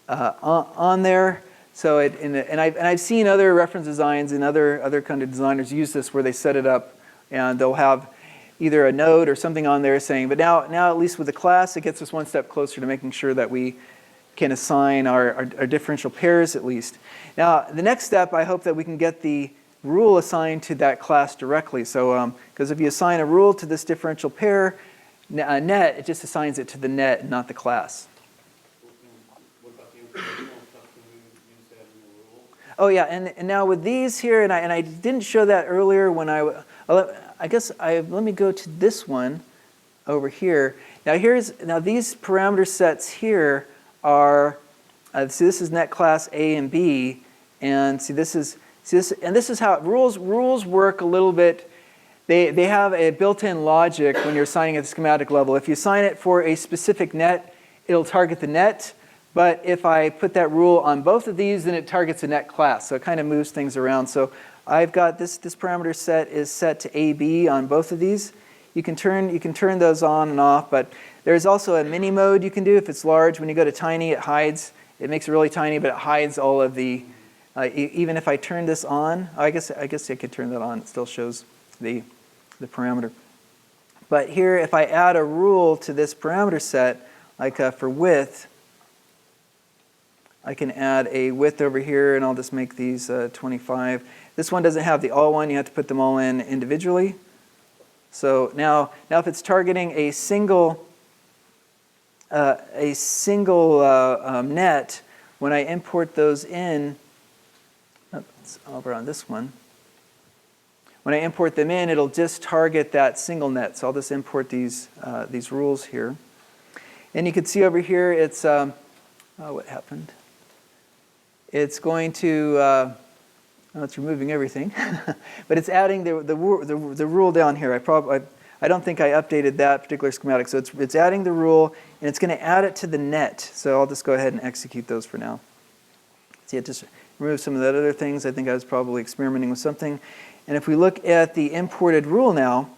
on there. So I've seen other reference designs and other kind of designers use this where they set it up and they'll have either a node or something on there saying, but now at least with the class, it gets us one step closer to making sure that we can assign our differential pairs at least. Now the next step, I hope that we can get the rule assigned to that class directly. So because if you assign a rule to this differential pair net, it just assigns it to the net, not the class. What about the informational stuff? Can we use that in the rule? Oh yeah, and now with these here, and I didn't show that earlier when I guess let me go to this one over here. Now these parameter sets here are see, this is net class A and B, and this is how rules work a little bit. They have a built-in logic when you're assigning at the schematic level. If you assign it for a specific net, it'll target the net. But if I put that rule on both of these, then it targets a net class. So it kind of moves things around. So I've got this parameter set is set to AB on both of these. You can turn those on and off, but there's also a mini mode you can do if it's large. When you go to tiny, it hides. It makes it really tiny, but it hides all of the. Even if I turn this on, I guess I could turn that on. It still shows the parameter. But here, if I add a rule to this parameter set, like for width, I can add a width over here, and I'll just make these 25. This one doesn't have the all one. You have to put them all in individually. So now if it's targeting a single net, when I import those in, it's over on this one. When I import them in, it'll just target that single net. So I'll just import these rules here. And you can see over here, it's what happened? It's going to it's removing everything, but it's adding the rule down here. I don't think I updated that particular schematic. So it's adding the rule, and it's going to add it to the net. So I'll just go ahead and execute those for now. See, it just removed some of the other things. I think I was probably experimenting with something. And if we look at the imported rule now,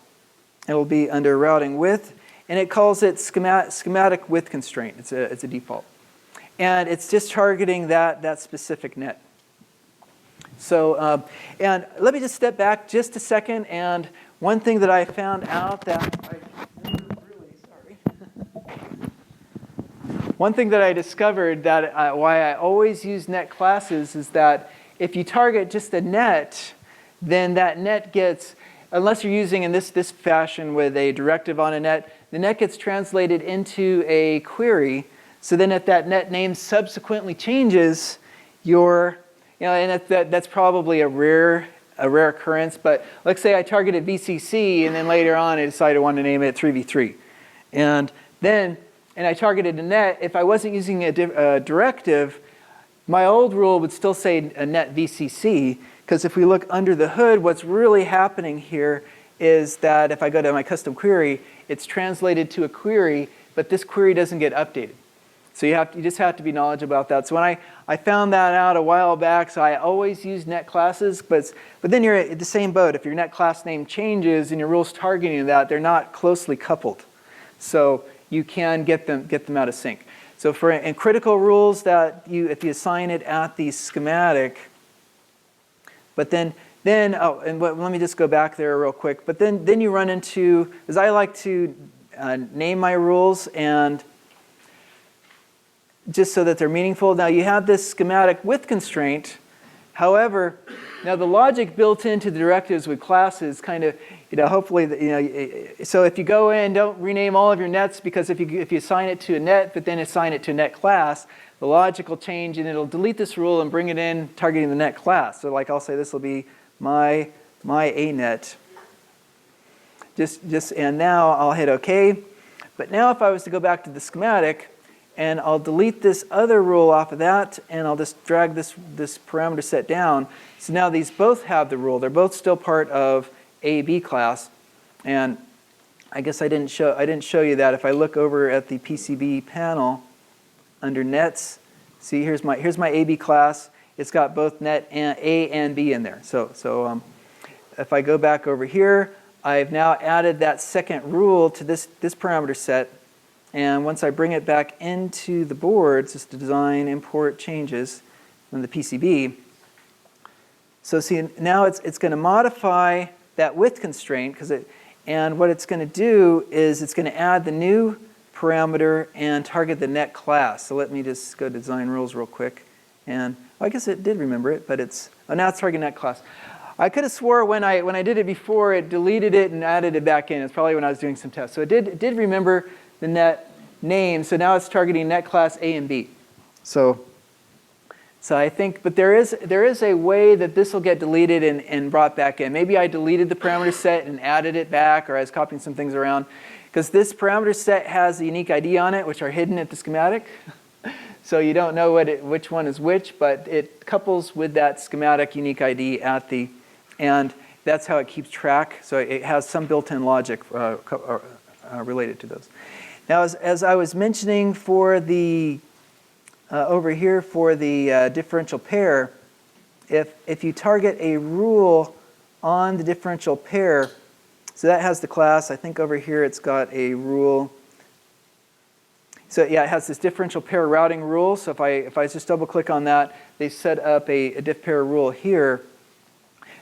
it will be under routing width, and it calls it schematic width constraint. It's a default. and it's just targeting that specific net. So, and let me just step back just a second, and one thing that I found out that one thing that I discovered that why I always use net classes is that if you target just a net, then that net gets, unless you're using in this fashion with a directive on a net, the net gets translated into a query. So then if that net name subsequently changes, and that's probably a rare occurrence, but let's say I targeted VCC and then later on I decided I want to name it 3v3. And I targeted a net, if I wasn't using a directive, my old rule would still say a net VCC, because if we look under the hood, what's really happening here is that if I go to my custom query, it's translated to a query, but this query doesn't get updated. So you just have to be knowledgeable about that. So when I found that out a while back, so I always use net classes, but then you're at the same boat. If your net class name changes and your rule's targeting that, they're not closely coupled. So you can get them out of sync. So in critical rules that if you assign it at the schematic, but then let me just go back there real quick. But then you run into, as I like to name my rules and just so that they're meaningful. Now you have this schematic with constraint. However, now the logic built into the directives with classes kind of, hopefully, so if you go in, don't rename all of your nets, because if you assign it to a net, but then assign it to a net class, the logic will change and it'll delete this rule and bring it in targeting the net class. So like I'll say this will be my A net. And now I'll hit OK. But now if I was to go back to the schematic, and I'll delete this other rule off of that, and I'll just drag this parameter set down. So now these both have the rule. They're both still part of A/B class. And I guess I didn't show you that. If I look over at the PCB panel under nets, see here's my A/B class. It's got both net and A and B in there. So if I go back over here, I've now added that second rule to this parameter set. And once I bring it back into the board, just to design import changes from the PCB. So see, now it's going to modify that width constraint, and what it's going to do is it's going to add the new parameter and target the net class. So let me just go to design rules real quick. And I guess it did remember it, but now it's targeting net class. I could have swore when I did it before, it deleted it and added it back in. It's probably when I was doing some tests. So it did remember the net name, so now it's targeting net class A and B. So I think, but there is a way that this will get deleted and brought back in. Maybe I deleted the parameter set and added it back, or I was copying some things around, because this parameter set has a unique ID on it, which are hidden at the schematic. So you don't know which one is which, but it couples with that schematic unique ID and that's how it keeps track. So it has some built-in logic related to those. Now, as I was mentioning for the over here for the differential pair, if you target a rule on the differential pair, so that has the class. I think over here it's got a rule. So yeah, it has this differential pair routing rule. So if I just double click on that, they set up a diff pair rule here.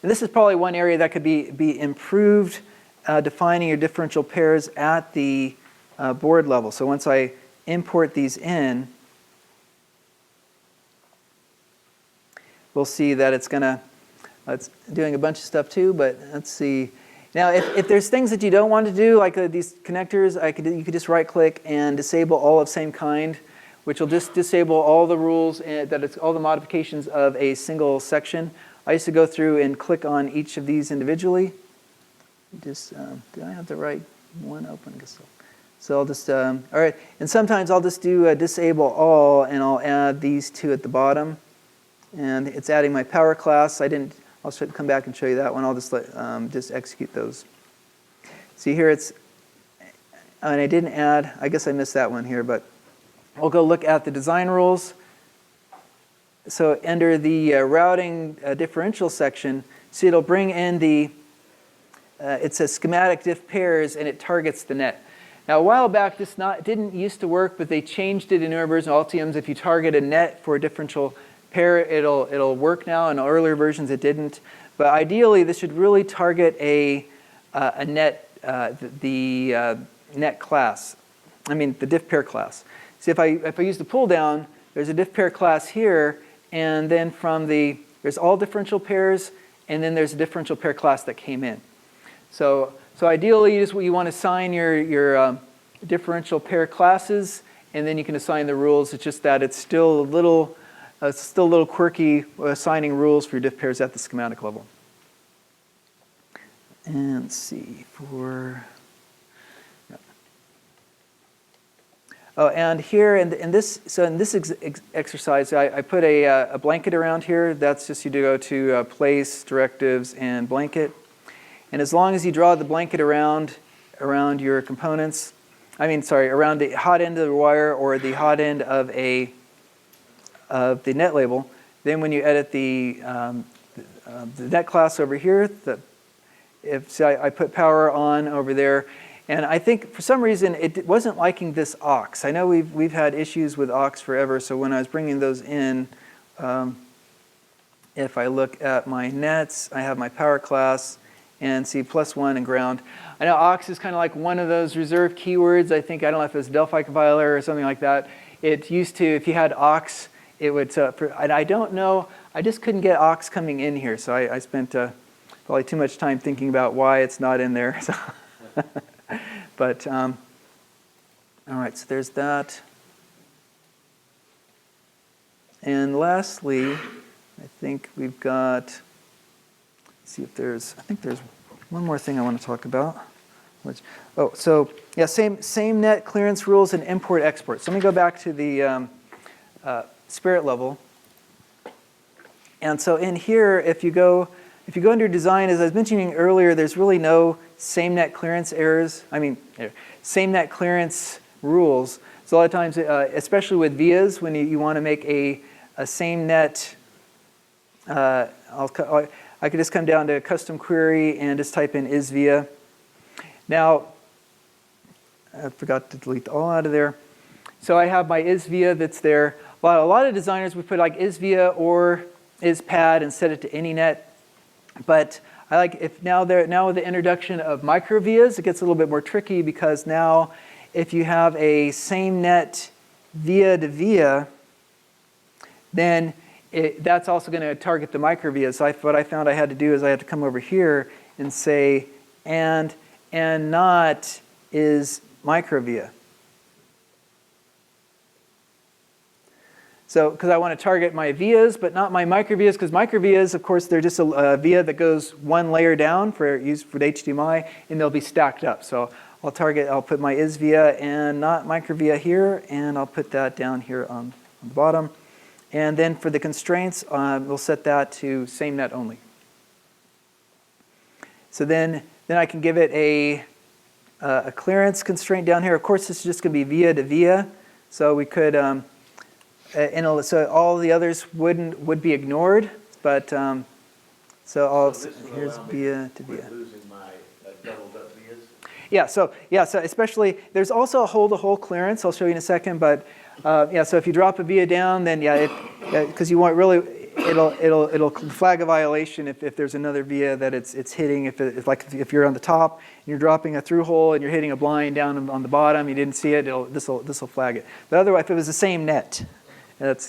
And this is probably one area that could be improved, defining your differential pairs at the board level. So once I import these in, we'll see that it's doing a bunch of stuff too, but let's see. Now, if there's things that you don't want to do, like these connectors, you could just right-click and disable all of same kind, which will just disable all the rules, all the modifications of a single section. I used to go through and click on each of these individually. Did I have the right one open? I guess so. So I'll just, all right, and sometimes I'll just do disable all, and I'll add these two at the bottom. And it's adding my power class. I'll come back and show you that one. I'll just execute those. See here and I didn't add, I guess I missed that one here, but I'll go look at the design rules. So under the routing differential section, see it'll bring in it says schematic diff pairs and it targets the net. Now, a while back, this didn't used to work, but they changed it in newer versions of Altium's. If you target a net for a differential pair, it'll work now. In earlier versions, it didn't. But ideally, this should really target a net, the net class. I mean, the diff pair class. See, if I use the pull down, there's a diff pair class here, and then there's all differential pairs, and then there's a differential pair class that came in. So ideally, you want to assign your differential pair classes, and then you can assign the rules. It's just that it's still a little quirky assigning rules for your diff pairs at the schematic level. And let's see Oh, and here in this exercise, I put a blanket around here. That's just you go to place, directives, and blanket. And as long as you draw the blanket around your components, around the hot end of the wire or the hot end of the net label, then when you edit the net class over here, I put power on over there, and I think for some reason it wasn't liking this aux. I know we've had issues with aux forever, so when I was bringing those in, if I look at my nets, I have my power class, and see +1 and ground. I know aux is kind of like one of those reserved keywords. I don't know if it was Delphi compiler or something like that. It used to, if you had aux, it would, and I don't know, I just couldn't get aux coming in here, so I spent probably too much time thinking about why it's not in there. So but, all right, so there's that. And lastly, I think we've got, let's see if I think there's one more thing I want to talk about. Same net clearance rules and import export. So let me go back to the spirit level. And so in here, if you go under design, as I was mentioning earlier, there's really no same net clearance errors. Same net clearance rules. So a lot of times, especially with vias, when you want to make a same net, I could just come down to custom query and just type in isVia. Now, I forgot to delete all out of there. So I have my isVia that's there. A lot of designers would put like isVia or ispad and set it to any net. But I like now with the introduction of microvias, it gets a little bit more tricky because now if you have a same net via to via, then that's also going to target the microvia. So what I found I had to do is I had to come over here and say and not is microvia. So because I want to target my vias, but not my microvias, because microvias, of course, they're just a via that goes one layer down for the HDMI, and they'll be stacked up. So I'll put my isVia and not microvia here, and I'll put that down here on the bottom. And then for the constraints, we'll set that to same net only. So then I can give it a clearance constraint down here. Of course, this is just going to be via to via. So we could, so all the others would be ignored. But here's via to via. Losing my doubled up vias. Yeah. So especially there's also a hole-to-hole clearance. I'll show you in a second, but. So if you drop a via down, then because you want it'll flag a violation if there's another via that it's hitting. If you're on the top and you're dropping a through hole and you're hitting a blind down on the bottom, you didn't see it. This will flag it. But otherwise, if it was the same net,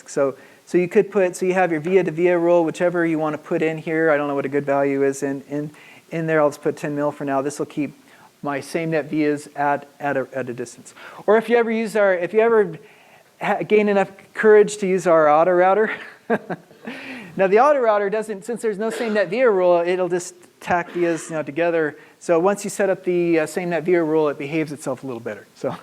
so you could so you have your via to via rule, whichever you want to put in here. I don't know what a good value is in there. I'll just put 10 mil for now. This will keep my same net vias at a distance. Or if you ever gain enough courage to use our auto router. Now the auto router doesn't, since there's no same net via rule, it'll just tack vias together. So once you set up the same net via rule, it behaves itself a little better. So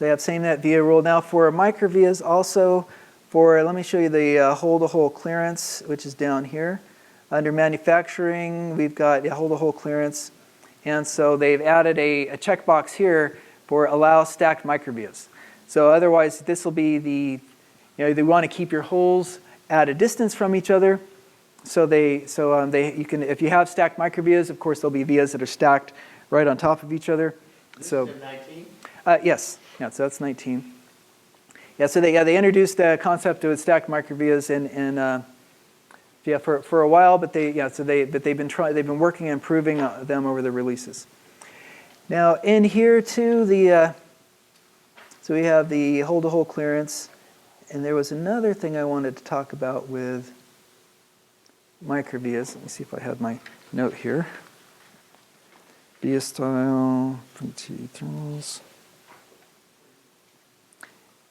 you have same net via rule. Now for microvias also, let me show you the hole-to-hole clearance, which is down here. Under manufacturing, we've got hole-to-hole clearance. And so they've added a checkbox here for allow stacked microvias. So otherwise, this will be they want to keep your holes at a distance from each other. So you can, if you have stacked microvias, of course there'll be vias that are stacked right on top of each other. So, This is in 19? yes, yeah, so that's 19. Yeah, so they introduced the concept of stacked microvias for a while, but they've been working on improving them over the releases. Now in here too, so we have the hole-to-hole clearance, and there was another thing I wanted to talk about with microvias. Let me see if I have my note here. Via style, frontier thermals.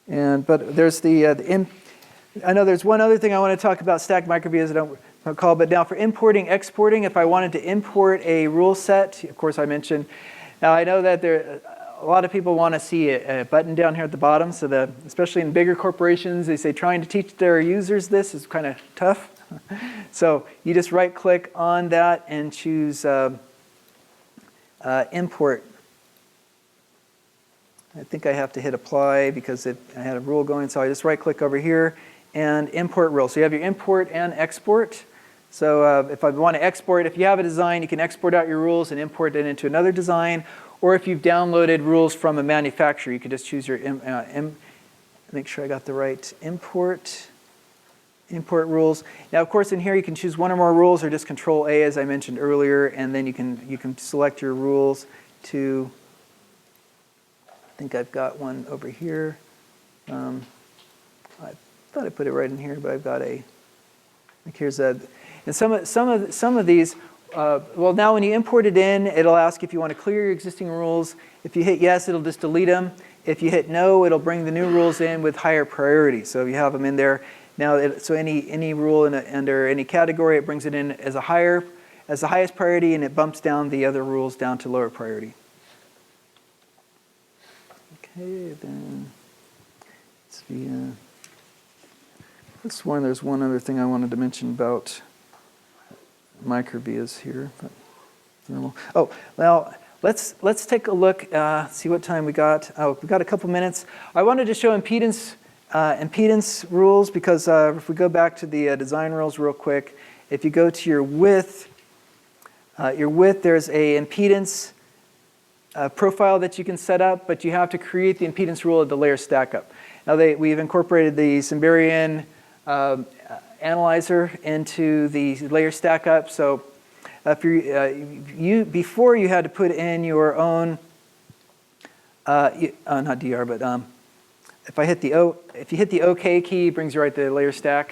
But there's I know there's one other thing I want to talk about stacked microvias I don't recall, but now for importing, exporting, if I wanted to import a rule set, of course I mentioned, now I know that a lot of people want to see a button down here at the bottom, so especially in bigger corporations, they say trying to teach their users this is kind of tough. So you just right click on that and choose import. I think I have to hit apply because I had a rule going, so I just right click over here and import rule. So you have your import and export. So if I want to export, if you have a design, you can export out your rules and import it into another design. Or if you've downloaded rules from a manufacturer, you can just choose your, make sure I got the right import rules. Now, of course, in here you can choose one or more rules or just Control A, as I mentioned earlier, and then you can select your rules to, I think I've got one over here. I thought I put it right in here, but I've got here's a, and some of these, well, now when you import it in, it'll ask if you want to clear your existing rules. If you hit yes, it'll just delete them. If you hit no, it'll bring the new rules in with higher priority. So if you have them in there, now, so any rule under any category, it brings it in as the highest priority, and it bumps down the other rules down to lower priority. Okay, then let's see. There's one other thing I wanted to mention about microvias here. Oh, well, let's take a look. See what time we got. Oh, we got a couple minutes. I wanted to show impedance rules because if we go back to the design rules real quick, if you go to your width, there's a impedance profile that you can set up, but you have to create the impedance rule of the layer stack up. Now we've incorporated the Symbian analyzer into the layer stack up. So if before you had to put in your own, not DR, but if you hit the OK key, it brings you right to the layer stack.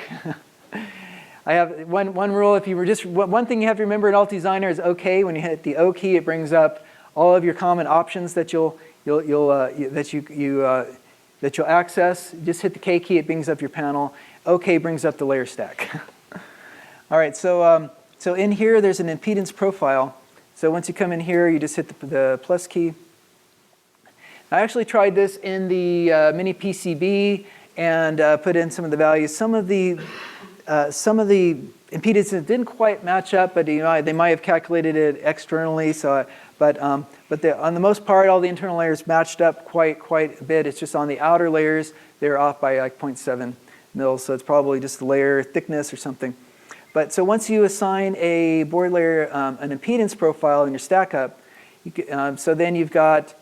I have one rule. If you were one thing you have to remember in AltDesigner is OK. When you hit the O key, it brings up all of your common options that you'll access. Just hit the K key, it brings up your panel. OK brings up the layer stack. All right, so in here there's an impedance profile. So once you come in here, you just hit the plus key. I actually tried this in the mini PCB and put in some of the values. Some of the impedances didn't quite match up, but they might have calculated it externally. So, but on the most part, all the internal layers matched up quite a bit. It's just on the outer layers they're off by like 0.7 mils. So it's probably just the layer thickness or something. But so once you assign a board layer an impedance profile in your stack up, so then you've got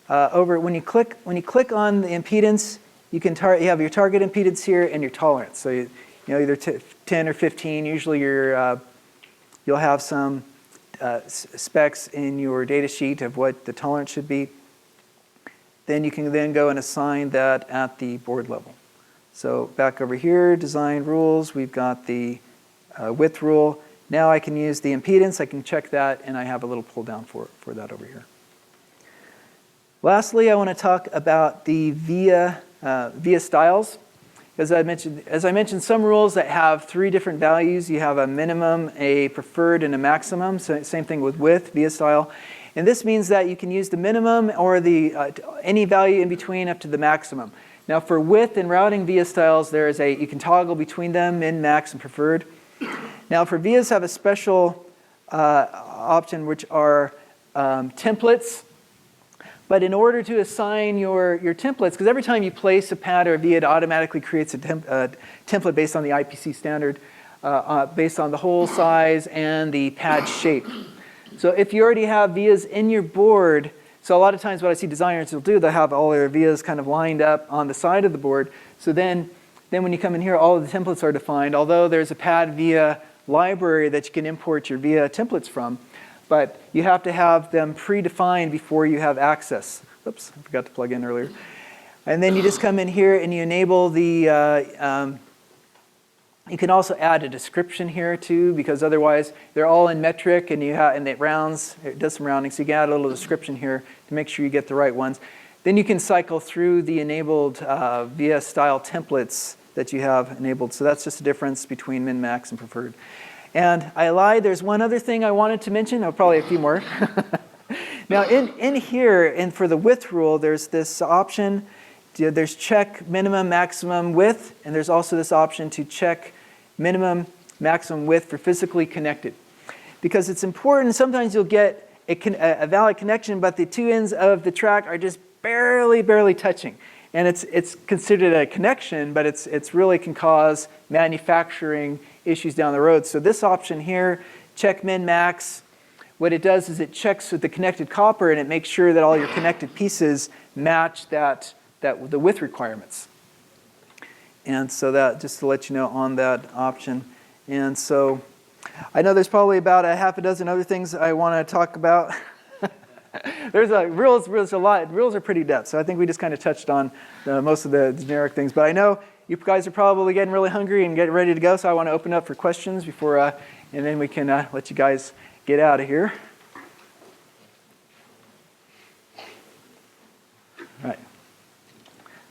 when you click on the impedance, you have your target impedance here and your tolerance. So either 10 or 15. Usually you'll have some specs in your data sheet of what the tolerance should be. Then you can then go and assign that at the board level. So back over here, design rules, we've got the width rule. Now I can use the impedance, I can check that, and I have a little pull down for that over here. Lastly, I want to talk about the via styles. As I mentioned, some rules that have 3 different values. You have a minimum, a preferred, and a maximum. So same thing with width, via style. And this means that you can use the minimum or any value in between up to the maximum. Now for width and routing via styles, you can toggle between them, min, max, and preferred. Now for vias have a special option, which are templates. But in order to assign your templates, because every time you place a pad or a via, it automatically creates a template based on the IPC standard, based on the hole size and the pad shape. So if you already have vias in your board, so a lot of times what I see designers will do, they'll have all their vias kind of lined up on the side of the board. So then when you come in here, all of the templates are defined, although there's a pad via library that you can import your via templates from. But you have to have them predefined before you have access. Oops, I forgot to plug in earlier. And then you just come in here and you enable the, you can also add a description here too, because otherwise they're all in metric and and it rounds, it does some rounding, so you can add a little description here to make sure you get the right ones. Then you can cycle through the enabled via style templates that you have enabled. So that's just a difference between min, max, and preferred. And I lied, there's one other thing I wanted to mention, probably a few more. Now in here, and for the width rule, there's this option, there's check minimum, maximum width, and there's also this option to check minimum, maximum width for physically connected. Because it's important, sometimes you'll get a valid connection, but the two ends of the track are just barely touching. And it's considered a connection, but it's really can cause manufacturing issues down the road. So this option here, check min, max, what it does is it checks with the connected copper and it makes sure that all your connected pieces match the width requirements. And so that, just to let you know on that option. And so I know there's probably about a half a dozen other things I want to talk about. There's a lot. Rules are pretty depth, so I think we just kind of touched on most of the generic things. But I know you guys are probably getting really hungry and getting ready to go, so I want to open up for questions before, and then we can let you guys get out of here. All right.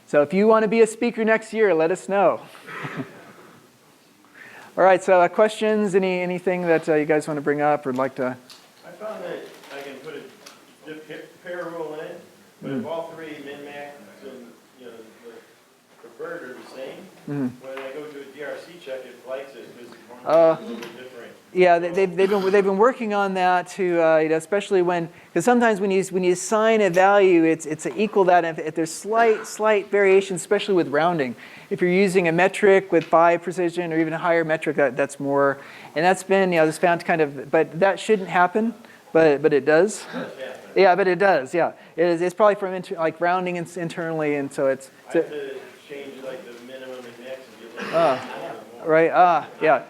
So if you want to be a speaker next year, let us know. All right, so questions, anything that you guys want to bring up or like to? I found that I can put a pair rule in, but if all three min, max, and the preferred are the same, when I go to a DRC check, it flags it because one is a little different. Yeah, they've been working on that to especially because sometimes when you assign a value, it's equal that if there's slight variations, especially with rounding. If you're using a metric with 5 precision or even a higher metric, that's more, and that's been just found kind of, but that shouldn't happen, but it does. Yeah, but it does. Yeah, it's probably from like rounding internally, and so it's. I have to change like the minimum and max and get right. Yeah.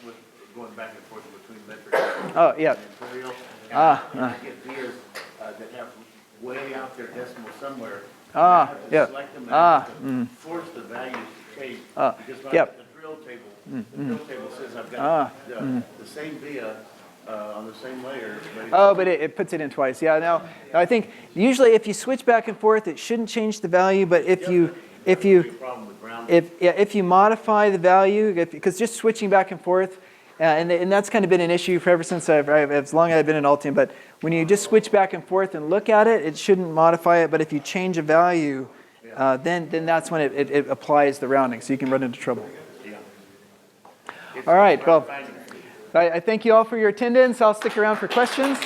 With going back and forth between metric Oh, yeah. and imperial. And I get vias that have way out there decimal somewhere. I have to select them and have to force the values to change. Because when I get the drill table, the drill table says I've got the same via on the same layer. But it puts it in twice. Yeah. Now I think usually if you switch back and forth, it shouldn't change the value. But if you modify the value, because just switching back and forth, and that's kind of been an issue for ever since as long as I've been in Altium. But when you just switch back and forth and look at it, it shouldn't modify it. But if you change a value, then that's when it applies the rounding. So you can run into trouble. All right. Well, I thank you all for your attendance. I'll stick around for questions.